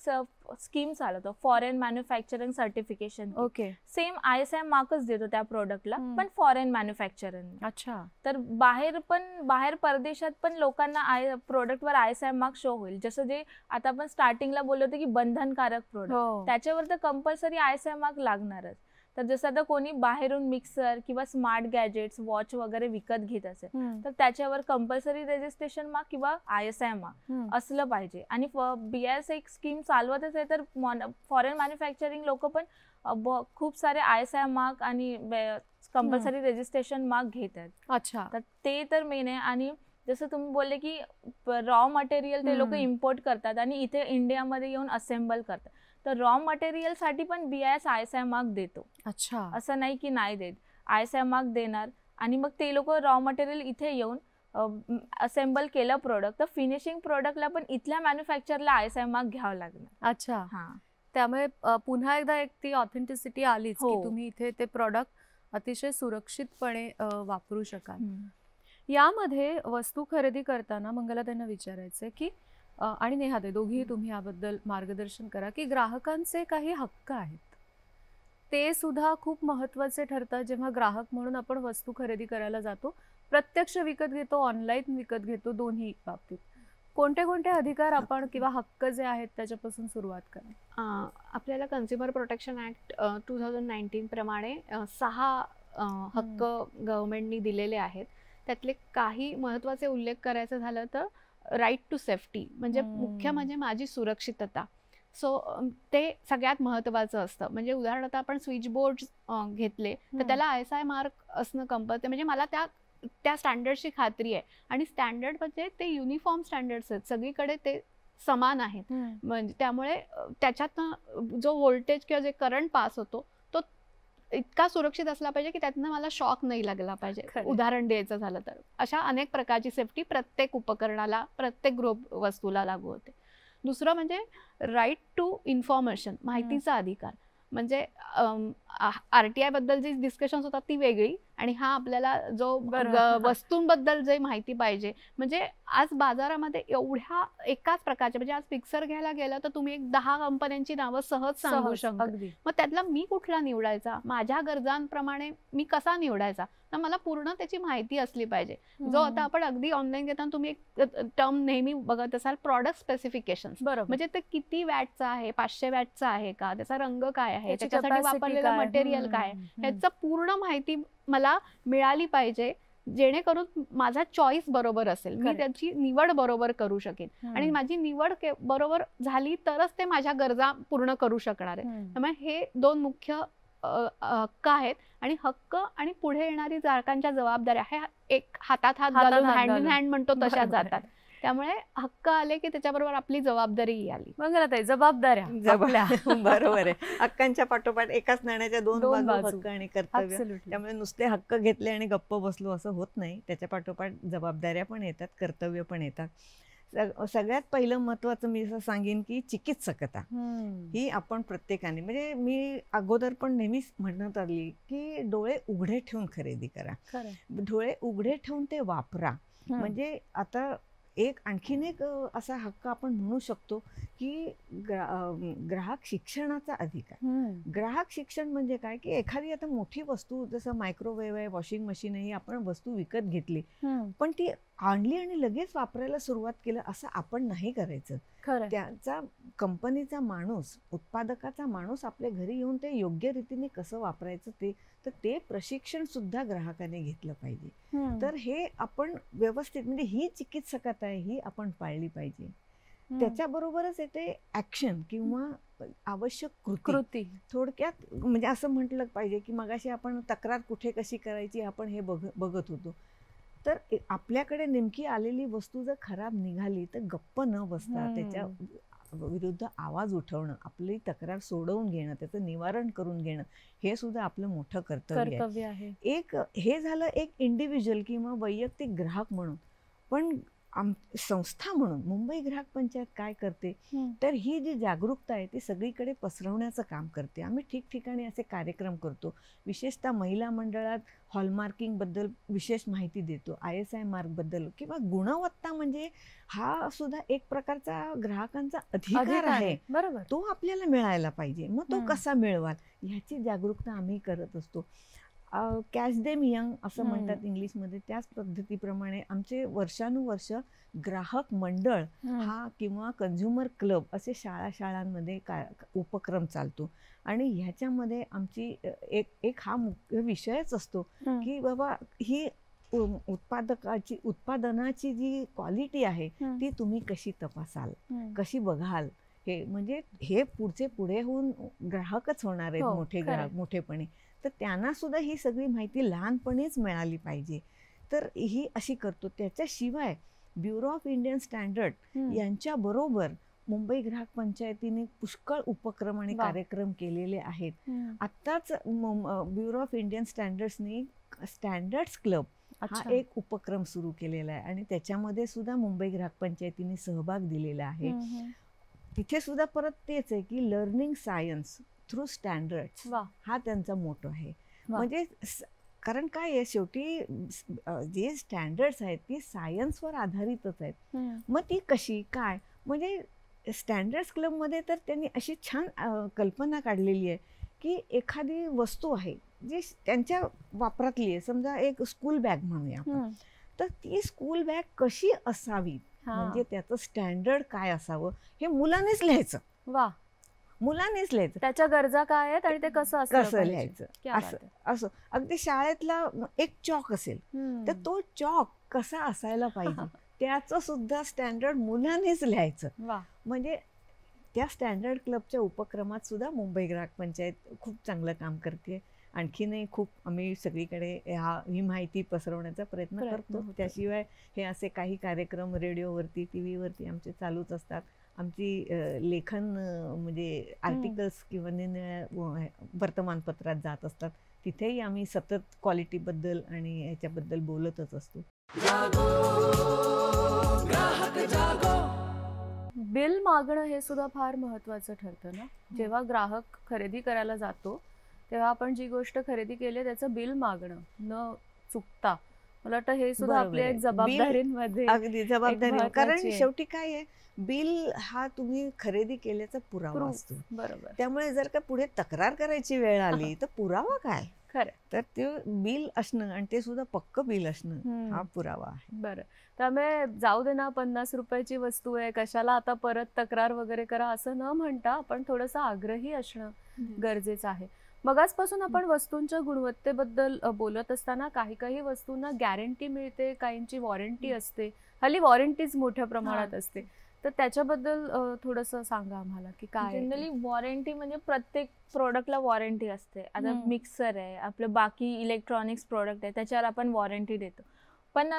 स्कीम चालवतो, foreign manufacturing certification. Okay. Same ISI मार्कच देतो त्या प्रोडक्टला, पण फॉरेन मॅन्युफॅक्चरिंग. अच्छा. तर बाहेर परदेशात पण लोकांना प्रोडक्टवर ISI मार्क शो होईल. जसं जे आता आपण स्टार्टिंगला बोललो होतो की बंधनकारक प्रोडक्ट, त्याच्यावर तर कंपल्सरी ISI मार्क लागणारच. तर जसं आता कोणी बाहेरून मिक्सर किंवा स्मार्ट गॅजेट्स, वॉच वगैरे विकत घेत असेल तर त्याच्यावर कंपल्सरी रजिस्ट्रेशन मार्क किंवा ISI मार्क असलं पाहिजे. आणि BIS एक स्कीम चालवतच आहे, तर फॉरेन मॅन्युफॅक्चरिंग लोक पण खूप सारे ISI मार्क आणि कंपल्सरी रजिस्ट्रेशन मार्क घेत आहेत. अच्छा. तर ते तर मेन आहे. आणि जसं तुम्ही बोलले की रॉ मटेरियल ते लोक इम्पोर्ट करतात आणि इथे इंडियामध्ये येऊन असेंबल करतात, तर रॉ मटेरियल साठी पण BIS ISI मार्क देतो. अच्छा. असं नाही की नाही देत, ISI मार्क देणार. आणि मग ते लोक रॉ मटेरियल इथे येऊन असेंबल केलं प्रोडक्ट, तर फिनिशिंग प्रोडक्टला पण इथल्या मॅन्युफॅक्चरला ISI मार्क घ्यावं लागणार. अच्छा. त्यामुळे पुन्हा एकदा एक ती ऑथेंटिसिटी आलीच की तुम्ही इथे ते प्रॉडक्ट अतिशय सुरक्षितपणे वापरू शकाल. यामध्ये वस्तू खरेदी करताना मंगला त्यांना विचारायचंय की आणि नेहाताई, दोघीही तुम्ही याबद्दल मार्गदर्शन करा की ग्राहकांचे काही हक्क आहेत, ते सुद्धा खूप महत्त्वाचे ठरतात जेव्हा ग्राहक म्हणून आपण वस्तू खरेदी करायला जातो. प्रत्यक्ष विकत घेतो, ऑनलाईन विकत घेतो, दोन्ही बाबतीत कोणते कोणते अधिकार आपण किंवा हक्क जे आहेत त्याच्यापासून सुरुवात करा. आपल्याला कन्झ्युमर प्रोटेक्शन ऍक्ट 2019 प्रमाणे 6 हक्क गव्हर्नमेंटनी दिलेले आहेत. त्यातले काही महत्त्वाचे उल्लेख करायचं झालं तर राईट टू सेफ्टी, म्हणजे मुख्य म्हणजे माझी सुरक्षितता. सो ते सगळ्यात महत्त्वाचं असतं. म्हणजे उदाहरणार्थ आपण स्विच बोर्ड घेतले तर त्याला ISI मार्क असणं कंपल्सरी, म्हणजे मला त्या त्या स्टँडर्डची खात्री आहे. आणि स्टँडर्ड म्हणजे ते युनिफॉर्म स्टँडर्ड्स आहेत, सगळीकडे ते समान आहेत. म्हणजे त्यामुळे त्याच्यातनं जो व्होल्टेज किंवा जे करंट पास होतो तो इतका सुरक्षित असला पाहिजे की त्यातनं मला शॉक नाही लागला पाहिजे. उदाहरण द्यायचं झालं तर अशा अनेक प्रकारची सेफ्टी प्रत्येक उपकरणाला, प्रत्येक गृहवस्तूला लागू होते. दुसरं म्हणजे राईट टू इन्फॉर्मेशन, माहितीचा अधिकार. म्हणजे RTI बद्दल जी डिस्कशन्स होतात ती वेगळी, आणि हा आपल्याला जो वस्तूंबद्दल जे माहिती पाहिजे. म्हणजे आज बाजारामध्ये एवढ्या एकाच प्रकारचे, म्हणजे आज मिक्सर घ्यायला गेलं तर तुम्ही 10 कंपन्यांची नावं सहज सांगू शकता. मग त्यातला मी कुठला निवडायचा, माझ्या गरजांप्रमाणे मी कसा निवडायचा, तर मला पूर्ण त्याची माहिती असली पाहिजे. जो आता आपण अगदी ऑनलाईन घेताना तुम्ही एक टर्म नेहमी बघत असाल, प्रॉडक्ट स्पेसिफिकेशन्स. बरोबर. म्हणजे ते किती वॅटचा आहे, 500 वॅटचा आहे का, त्याचा रंग काय आहे, त्याच्यासाठी वापरलेलं मटेरियल काय, ह्याचं पूर्ण माहिती मला मिळाली पाहिजे, जेणेकरून माझा चॉईस बरोबर असेल, मी त्याची निवड बरोबर करू शकेन. आणि माझी निवड बरोबर झाली तरच ते माझ्या गरजा पूर्ण करू शकणार आहे. त्यामुळे हे 2 मुख्य हक्क आहेत. आणि हक्क आणि पुढे येणारी ग्राहकांच्या जबाबदाऱ्या ह्या एक हातात हात घालून, हँड इन हँड म्हणतो तशा जातात. त्यामुळे हक्क आले की त्याच्याबरोबर आपली जबाबदारीही आली. मंगलाताई, जबाबदाऱ्या बरोबर आहे. हक्कांच्या पाठोपाठ एकाच नाण्याच्या 2 बाजू, हक्क आणि कर्तव्य. त्यामुळे नुसते हक्क घेतले आणि गप्प बसलो असं होत नाही. त्याच्या पाठोपाठ जबाबदाऱ्या पण येतात, कर्तव्य पण येतात. सगळ्यात पहिलं महत्वाचं मी असं सांगेन की चिकित्सकता ही आपण प्रत्येकाने, म्हणजे मी अगोदर पण नेहमीच म्हणत आली की डोळे उघडे ठेवून खरेदी करा, डोळे उघडे ठेवून ते वापरा. म्हणजे आता आणखीन एक असा हक्क आपण म्हणू शकतो की ग्राहक शिक्षणाचा अधिकार. ग्राहक शिक्षण म्हणजे काय की एखादी आता मोठी वस्तू, जसं मायक्रोवेव्ह आहे, वॉशिंग मशीन आहे, ही आपण वस्तू विकत घेतली, पण ती आणली आणि लगेच वापरायला सुरुवात केलं असं आपण नाही करायचं. त्याचा कंपनीचा माणूस, उत्पादकाचा माणूस आपल्या घरी येऊन ते योग्य रीतीने कसं वापरायचं ते प्रशिक्षण सुद्धा ग्राहकाने घेतलं पाहिजे. तर हे आपण व्यवस्थित, म्हणजे ही चिकित्सकता आहे, ही आपण पाळली पाहिजे. त्याच्याबरोबरच येते ऍक्शन किंवा आवश्यक कृती. थोडक्यात म्हणजे असं म्हटलं पाहिजे की मगाशी आपण तक्रार कुठे कशी करायची आपण हे बघत होतो. तर आपल्याकडे नेमकी आलेली वस्तू जर खराब निघाली तर गप्प न बसता त्याच्या विरुद्ध आवाज उठवणं, आपली तक्रार सोडवून घेणं, त्याचं निवारण करून घेणं, हे सुद्धा आपलं मोठं कर्तव्य आहे. एक हे झालं एक इंडिव्हिज्युअल किंवा वैयक्तिक ग्राहक म्हणून. पण संस्था म्हणून मुंबई ग्राहक पंचायत काय करते, तर ही जी जागरूकता आहे ती सगळीकडे पसरवण्याचं काम करते. आम्ही ठिकठिकाणी असे कार्यक्रम करतो. विशेषतः महिला मंडळात हॉलमार्किंग बद्दल विशेष माहिती देतो, ISI मार्क बद्दल, किंवा गुणवत्ता म्हणजे हा सुद्धा एक प्रकारचा ग्राहकांचा अधिकार आहे. बरोबर, तो आपल्याला मिळायला पाहिजे. मग तो कसा मिळवाल ह्याची जागरूकता आम्ही करत असतो. कॅच देम यंग असं म्हणतात इंग्लिशमध्ये, त्याच पद्धतीप्रमाणे आमचे वर्षानुवर्ष ग्राहक मंडळ हा किंवा कंझ्युमर क्लब असे शाळांमध्ये उपक्रम चालतो. आणि ह्याच्यामध्ये आमची एक हा मुख्य विषयच असतो की बाबा ही उत्पादनाची जी क्वालिटी आहे ती तुम्ही कशी तपासाल, कशी बघाल. हे म्हणजे हे पुढे होऊन ग्राहकच होणार आहेत, मोठे ग्राहक मोठेपणे. तर त्यांना सुद्धा ही सगळी माहिती लहानपणीच मिळाली पाहिजे. तर ही अशी करतो. त्याच्याशिवाय ब्युरो ऑफ इंडियन स्टँडर्ड यांच्या बरोबर मुंबई ग्राहक पंचायतीने पुष्कळ उपक्रम आणि कार्यक्रम केलेले आहेत. आत्ताच ब्युरो ऑफ इंडियन स्टँडर्ड्सनी स्टँडर्ड्स क्लब हा एक उपक्रम सुरू केलेला आहे आणि त्याच्यामध्ये सुद्धा मुंबई ग्राहक पंचायतीने सहभाग दिलेला आहे. तिथे सुद्धा परत तेच आहे की लर्निंग सायन्स थ्रू स्टँडर्ड्स हा त्यांचा मोटो आहे. म्हणजे कारण काय आहे, शेवटी जे स्टँडर्ड्स आहेत ती सायन्सवर आधारितच आहेत. मग ती कशी काय, म्हणजे स्टँडर्ड्स क्लबमध्ये तर त्यांनी अशी छान कल्पना काढलेली आहे की एखादी वस्तू आहे जी त्यांच्या वापरातली आहे, समजा एक स्कूल बॅग म्हणूया आपण, तर ती स्कूल बॅग कशी असावी, म्हणजे त्याचं स्टँडर्ड काय असावं हे मुलानेच लिहायचं. मुलानेच लिहायचं, त्याच्या गरजा काय आहेत आणि ते कसं लिहायचं. असं अगदी शाळेतला एक चॉक असेल तर तो चॉक कसा असायला पाहिजे त्याचं सुद्धा स्टँडर्ड मुलानेच लिहायचं. म्हणजे त्या स्टँडर्ड क्लबच्या उपक्रमात सुद्धा मुंबई ग्राहक पंचायत खूप चांगलं काम करते. आणखीनही खूप आम्ही सगळीकडे ही माहिती पसरवण्याचा प्रयत्न करतो. त्याशिवाय हे असे काही कार्यक्रम रेडिओवरती, TV वरती आमचे चालूच असतात. आमची लेखन म्हणजे आर्टिकल्स किंवा निरनिराळ्या वर्तमानपत्रात जात असतात. तिथेही आम्ही सतत क्वालिटीबद्दल आणि ह्याच्याबद्दल बोलतच असतो. बिल मागणं हे सुद्धा फार महत्वाचं ठरतं ना. जेव्हा ग्राहक खरेदी करायला जातो तेव्हा आपण जी गोष्ट खरेदी केली त्याचं बिल मागणं न चुकता, मला वाटतं हे सुद्धा आपल्या एक जबाबदारीमध्ये अगदी जबाबदारी, महत्त्वाची कारण आहे. शेवटी काय आहे, बिल हा तुम्ही खरेदी केल्याचा पुरावा असतो. बरोबर. त्यामुळे जर का पुढे तक्रार करायची वेळ आली तर पुरावा काय, खरं. तर ते बिल असणं आणि ते सुद्धा पक्क बिल असणं हा पुरावा आहे. बरं, त्यामुळे जाऊ दे ना 50 रुपयाची वस्तू आहे, कशाला आता परत तक्रार वगैरे करा असं न म्हणता आपण थोडंसं आग्रही असणं गरजेचं आहे. मगाचपासून आपण वस्तूंच्या गुणवत्तेबद्दल बोलत असताना काही वस्तूंना गॅरंटी मिळते, काहींची वॉरंटी असते. हल्ली वॉरंटीज मोठ्या प्रमाणात असते, तर त्याच्याबद्दल थोडंसं सांगा आम्हाला की काय. जनरली वॉरंटी म्हणजे प्रत्येक प्रोडक्टला वॉरंटी असते. आता मिक्सर आहे, आपलं बाकी इलेक्ट्रॉनिक्स प्रोडक्ट आहे, त्याच्यावर आपण वॉरंटी देतो. पण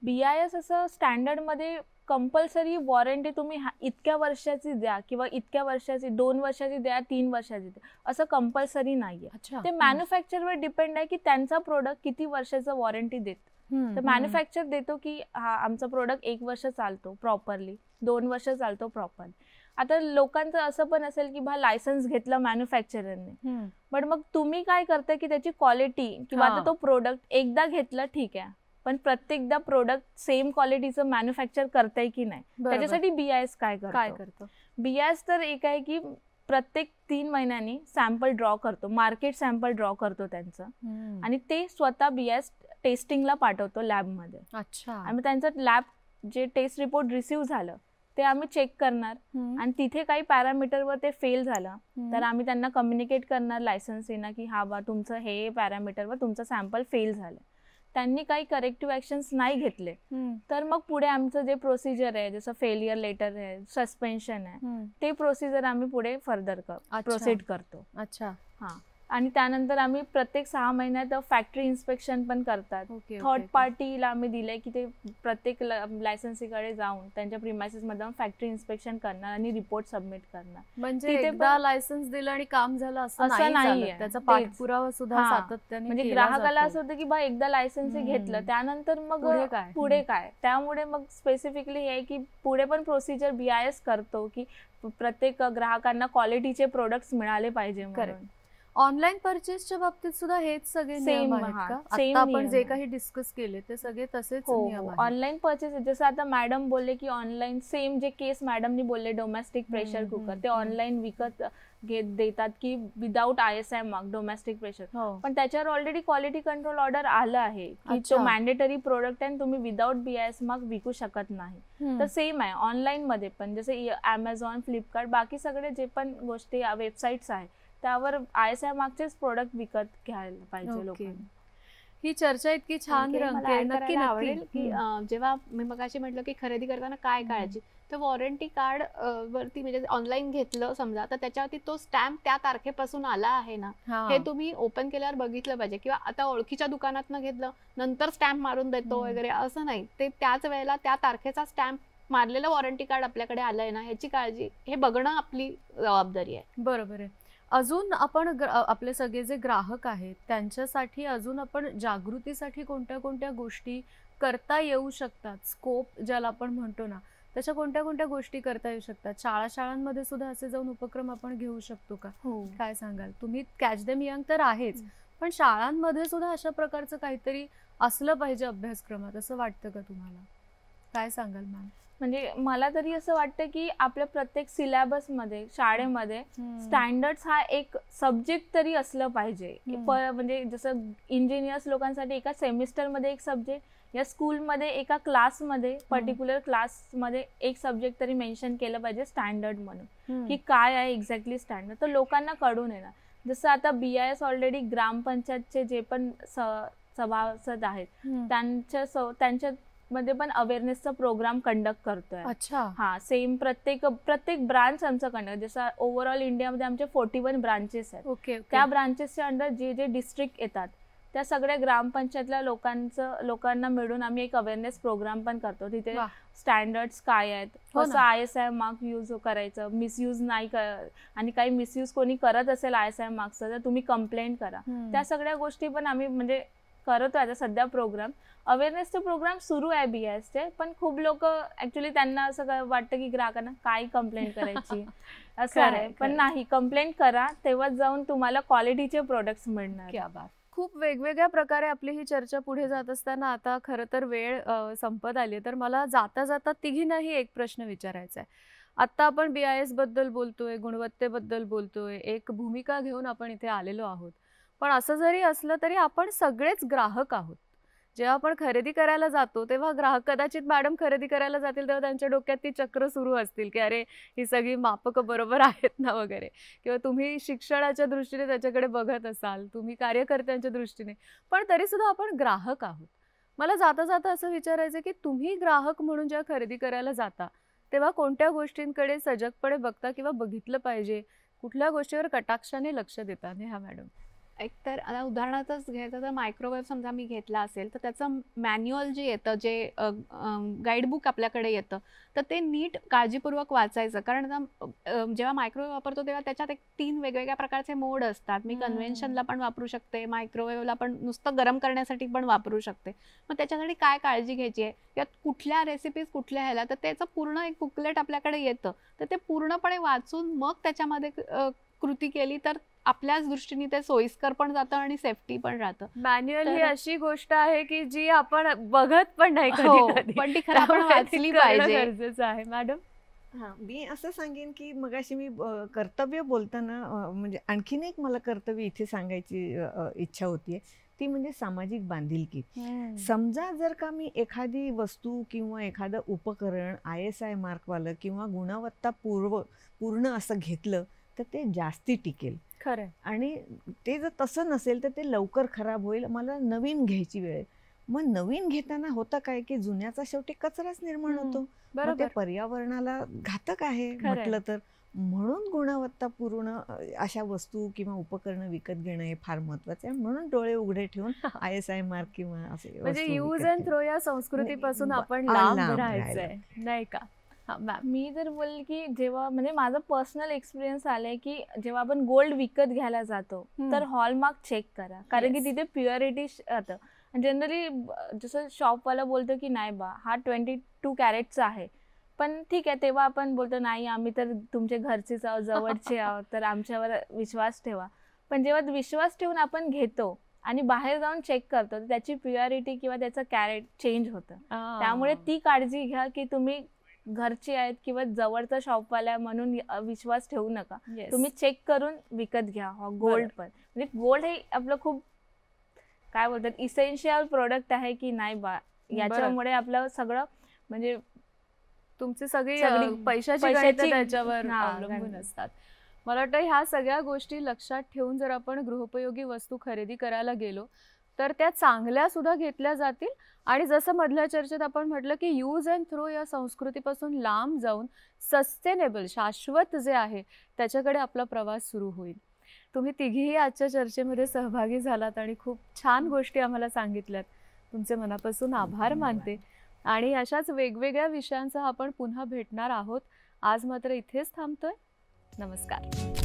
BIS असं स्टँडर्डमध्ये कंपल्सरी वॉरंटी तुम्ही इतक्या वर्षाची द्या किंवा इतक्या वर्षाची, 2 वर्षाची द्या, 3 वर्षाची द्या, असं कंपल्सरी नाहीये. ते मॅन्युफॅक्चरवर डिपेंड आहे की त्यांचा प्रोडक्ट किती वर्षाचं वॉरंटी देत. तर मॅन्युफॅक्चर देतो की हा आमचा प्रोडक्ट 1 वर्ष चालतो प्रॉपरली, 2 वर्ष चालतो प्रॉपरली. आता लोकांचं असं पण असेल की लायसन्स घेतलं मॅन्युफॅक्चररने, बट मग तुम्ही काय करताय की त्याची क्वालिटी किंवा आता तो प्रोडक्ट एकदा घेतला ठीक आहे, पण प्रत्येकदा प्रोडक्ट सेम क्वालिटीचं मॅन्युफॅक्चर करताय की नाही, त्याच्यासाठी BIS काय करतो. BIS तर एक आहे की प्रत्येक 3 महिन्यांनी सॅम्पल ड्रॉ करतो, मार्केट सॅम्पल ड्रॉ करतो त्यांचं, आणि ते स्वतः BIS टेस्टिंगला पाठवतो लॅबमध्ये. अच्छा. आणि त्यांचं लॅब जे टेस्ट रिपोर्ट रिसीव्ह झालं ते आम्ही चेक करणार, आणि तिथे काही पॅरामीटरवर ते फेल झालं तर आम्ही त्यांना कम्युनिकेट करणार लायसन्सीना की हा बा तुमचं हे पॅरामीटरवर तुमचं सॅम्पल फेल झालं. त्यांनी काही करेक्टिव्ह ऍक्शन्स नाही घेतले तर मग पुढे आमचं जे प्रोसिजर आहे, जसं फेलियर लेटर आहे, सस्पेन्शन आहे, ते प्रोसिजर आम्ही पुढे फर्दर प्रोसीड करतो. अच्छा. हा, आणि त्यानंतर आम्ही प्रत्येक 6 महिन्यात फॅक्टरी इन्स्पेक्शन पण करतात. थर्ड पार्टीला आम्ही दिलंय की ते प्रत्येक लायसन्सीकडे जाऊन त्यांच्या प्रिमायसेस मध्ये फॅक्टरी इन्स्पेक्शन करणार आणि रिपोर्ट सबमिट करणार. म्हणजे एकदा लायसन्स दिलं आणि काम झालं असं नाही, त्याचा पाठपुरावा सुद्धा सातत्याने. म्हणजे ग्राहकाला असं होतं की बा एकदा लायसन्स घेतलं त्यानंतर मग पुढे काय. त्यामुळे मग स्पेसिफिकली हे की पुढे पण प्रोसिजर BIS करतो की प्रत्येक ग्राहकांना क्वालिटीचे प्रोडक्ट्स मिळाले पाहिजे म्हणून. ऑनलाईन परचेसच्या बाबतीत सुद्धा हेच सगळे नियम आहेत का? आता आपण जे काही डिस्कस केले ते सगळे तसेच नियम आहेत. ऑनलाईन परचेस जसं आता मॅडम बोलले की ऑनलाईन सेम जे केस मॅडमनी बोलले डोमेस्टिक प्रेशर कुकर ते ऑनलाईन विकत देतात की without ISI mark domestic pressure, पण त्याच्यावर ऑलरेडी क्वालिटी कंट्रोल ऑर्डर आलं आहे की तो मॅन्डेटरी प्रोडक्ट आहे, तुम्ही विदाउट BIS मार्क विकू शकत नाही. तर सेम आहे ऑनलाईन मध्ये पण, जसे Amazon, फ्लिपकार्ट, बाकी सगळे जे पण गोष्टी वेबसाईट्स आहेत त्यावर ISI मार्कचेच प्रोडक्ट विकत घ्यायला पाहिजे लोकांनी. ही चर्चा इतकी छान रंगते. नक्की आवडेल की जेव्हा मी मगाशी म्हटलं की खरेदी करताना काय काळजी, तर वॉरंटी कार्ड वरती म्हणजे ऑनलाईन घेतलं समजा तर त्याच्यावरती तो स्टॅम्प त्या तारखेपासून आला आहे ना हे तुम्ही ओपन केल्यावर बघितलं पाहिजे. किंवा आता ओळखीच्या दुकानातनं घेतलं नंतर स्टॅम्प मारून देतो वगैरे असं नाही, ते त्याच वेळेला त्या तारखेचा स्टॅम्प मारलेलं वॉरंटी कार्ड आपल्याकडे आलंय ना ह्याची काळजी, हे बघणं आपली जबाबदारी आहे. बरोबर आहे. अजून आपण आपले सगळे जे ग्राहक आहेत त्यांच्यासाठी अजून आपण जागृतीसाठी कोणत्या कोणत्या गोष्टी करता येऊ शकतात, स्कोप ज्याला आपण म्हणतो ना, त्याच्या कोणत्या कोणत्या गोष्टी करता येऊ शकतात? शाळांमध्ये सुद्धा असे जाऊन उपक्रम आपण घेऊ शकतो का? काय सांगाल तुम्ही? कॅच देम यंग तर आहेच, पण शाळांमध्ये सुद्धा अशा प्रकारचं काहीतरी असलं पाहिजे अभ्यासक्रमात, असं वाटतं का तुम्हाला? काय सांगाल मॅम? म्हणजे मला तरी असं वाटतं की आपल्या प्रत्येक सिलेबस मध्ये शाळेमध्ये स्टँडर्ड्स हा एक सब्जेक्ट तरी असलं पाहिजे. म्हणजे जसं इंजिनियर्स लोकांसाठी एका सेमिस्टर मध्ये एक सब्जेक्ट, या स्कूलमध्ये एका क्लासमध्ये पर्टिक्युलर क्लासमध्ये एक सब्जेक्ट तरी मेन्शन केलं पाहिजे स्टँडर्ड म्हणून, की काय आहे एक्झॅक्टली स्टँडर्ड, तर लोकांना कळून येणार. जसं आता BIS ऑलरेडी ग्रामपंचायतचे जे पण सभासद आहेत त्यांच्या मध्ये पण अवेअरनेसचा प्रोग्राम कंडक्ट करतोय. अच्छा. हा, सेम प्रत्येक ब्रांच आमचा कंडक्ट, जसं ओव्हरऑल इंडियामध्ये आमचे 41 ब्रांचेस आहेत. ओके. त्या ब्रांचेसच्या अंडर जे डिस्ट्रिक्ट येतात त्या सगळ्या ग्रामपंचायतल्या लोकांना मिळून आम्ही एक अवेअरनेस प्रोग्राम पण करतो. तिथे स्टँडर्ड्स काय आहेत, कसं ISI मार्क यूज करायचं, मिसयूज नाही आणि काही मिसयूज कोणी करत असेल ISI मार्क्सचा तर तुम्ही कंप्लेंट करा. त्या सगळ्या गोष्टी पण आम्ही म्हणजे करतो. आता सध्या प्रोग्राम अवेअरनेसचे प्रोग्राम सुरू आहे BISचे, पण खूप लोक ऍक्च्युली त्यांना असं वाटतं की ग्राहकांना काय कंप्लेंट करायची असं आहे. पण नाही, कंप्लेंट करा, तेव्हाच जाऊन तुम्हाला क्वालिटीचे प्रोडक्ट्स मिळणार. क्या बात. खूप वेगवेगळ्या प्रकारे आपली ही चर्चा पुढे जात असताना आता खरं तर वेळ संपत आली, तर मला जाता जाता तिघींनाही एक प्रश्न विचारायचा आहे. आत्ता आपण BIS बद्दल बोलतोय, गुणवत्तेबद्दल बोलतोय, एक भूमिका घेऊन आपण इथे आलेलो आहोत. पण असं जरी असलं तरी आपण सगळेच ग्राहक आहोत. जेव्हा आपण खरेदी करायला जातो तेव्हा ग्राहक, कदाचित मॅडम खरेदी करायला जातील तेव्हा त्यांच्या डोक्यात ती चक्र सुरू असतील की अरे ही सगळी मापकं बरोबर आहेत ना वगैरे, किंवा तुम्ही शिक्षणाच्या दृष्टीने त्याच्याकडे बघत असाल, तुम्ही कार्यकर्त्यांच्या दृष्टीने, पण तरी सुद्धा आपण ग्राहक आहोत. मला जाता जाता असं विचारायचं की तुम्ही ग्राहक म्हणून जेव्हा खरेदी करायला जाता तेव्हा कोणत्या गोष्टींकडे सजगपणे बघता किंवा बघितलं पाहिजे, कुठल्या गोष्टीवर कटाक्षाने लक्ष देता? नेहा मॅडम. एक तर आता उदाहरणातच घ्यायचं तर मायक्रोवेव्ह समजा मी घेतला असेल तर त्याचं मॅन्युअल जे येतं, जे गाईडबुक आपल्याकडे येतं, तर ते नीट काळजीपूर्वक वाचायचं. कारण जेव्हा मायक्रोवेव्ह वापरतो तेव्हा त्याच्यात 3 वेगवेगळ्या प्रकारचे मोड असतात. मी कन्व्हेन्शनला पण वापरू शकते, मायक्रोवेव्हला पण नुसतं गरम करण्यासाठी पण वापरू शकते. मग त्याच्यासाठी काय काळजी घ्यायची आहे, यात कुठल्या रेसिपीज कुठल्या ह्याला, तर त्याचं पूर्ण एक बुकलेट आपल्याकडे येतं. तर ते पूर्णपणे वाचून मग त्याच्यामध्ये कृती केली तर आपल्याच दृष्टीने ते सोयीस्कर पण जातं आणि सेफ्टी पण राहतं. मॅन्युअल ही अशी गोष्ट आहे की जी आपण बघत पण नाही कधी, पण ती खरं आपण वाचली पाहिजे, गरजेचं आहे. मॅडम. मी असं सांगेन की मगाशी मी कर्तव्य बोलताना म्हणजे आणखीन एक मला कर्तव्य इथे सांगायची इच्छा होतीये, ती म्हणजे सामाजिक बांधिलकी. समजा जर का मी एखादी वस्तू किंवा एखादं उपकरण ISI मार्कवालं किंवा गुणवत्ता पूर्ण असं घेतलं तर ते जास्ती टिकेल. खरं. आणि ते जर तसं नसेल तर ते लवकर खराब होईल, मला नवीन घ्यायची वेळ. मग नवीन घेताना होतं काय की जुन्याचा शेवटी कचराच निर्माण होतो, मग ते पर्यावरणाला घातक आहे म्हटलं तर. म्हणून गुणवत्तापूर्ण अशा वस्तू किंवा उपकरणं विकत घेणं हे फार महत्वाचं आहे. म्हणून डोळे उघडे ठेवून ISI मार्क किंवा असे म्हणजे यूज अँड थ्रो या संस्कृतीपासून आपण लांब राहायचंय, नाही का? मी जर बोलले की जेव्हा म्हणजे माझा पर्सनल एक्सपिरियन्स आलाय की जेव्हा आपण गोल्ड विकत घ्यायला जातो तर हॉलमार्क चेक करा, कारण की तिथे प्युअरिटी राहतं. जनरली जसं शॉपवाला बोलतो की नाही बा हा 22 कॅरेटचा आहे, पण ठीक आहे, तेव्हा आपण बोलतो नाही आम्ही तर तुमचे घरचेच आहोत, जवळचे आहोत, तर आमच्यावर विश्वास ठेवा. पण जेव्हा विश्वास ठेवून आपण घेतो आणि बाहेर जाऊन चेक करतो तर त्याची प्युअरिटी किंवा त्याचं कॅरेट चेंज होतं. त्यामुळे ती काळजी घ्या की तुम्ही घरचे आहेत किंवा जवळचा शॉपवाला म्हणून विश्वास ठेवू नका. तुम्ही चेक करून विकत घ्या गोल्ड. पण म्हणजे गोल्ड हे आपलं खूप काय बोलतात इसेन्शियल प्रोडक्ट आहे की नाही बा, याच्यामुळे आपलं सगळं म्हणजे तुमची सगळी पैशाची त्याच्यावर अवलंबून असतात. मला वाटतं ह्या सगळ्या गोष्टी लक्षात ठेवून जर आपण गृहोपयोगी वस्तू खरेदी करायला गेलो तर त्या चांगल्या सुद्धा घेतल्या जातील. आणि जसं मधल्या चर्चेत आपण म्हटलं की यूज अँड थ्रो या संस्कृतीपासून लांब जाऊन सस्टेनेबल, शाश्वत जे आहे त्याच्याकडे आपला प्रवास सुरू होईल. तुम्ही तिघीही आजच्या चर्चेमध्ये सहभागी झालात आणि खूप छान गोष्टी आम्हाला सांगितल्यात. तुमचे मनापासून आभार मानते. आणि अशाच वेगवेगळ्या विषयांसह आपण पुन्हा भेटणार आहोत. आज मात्र इथेच थांबतोय. नमस्कार.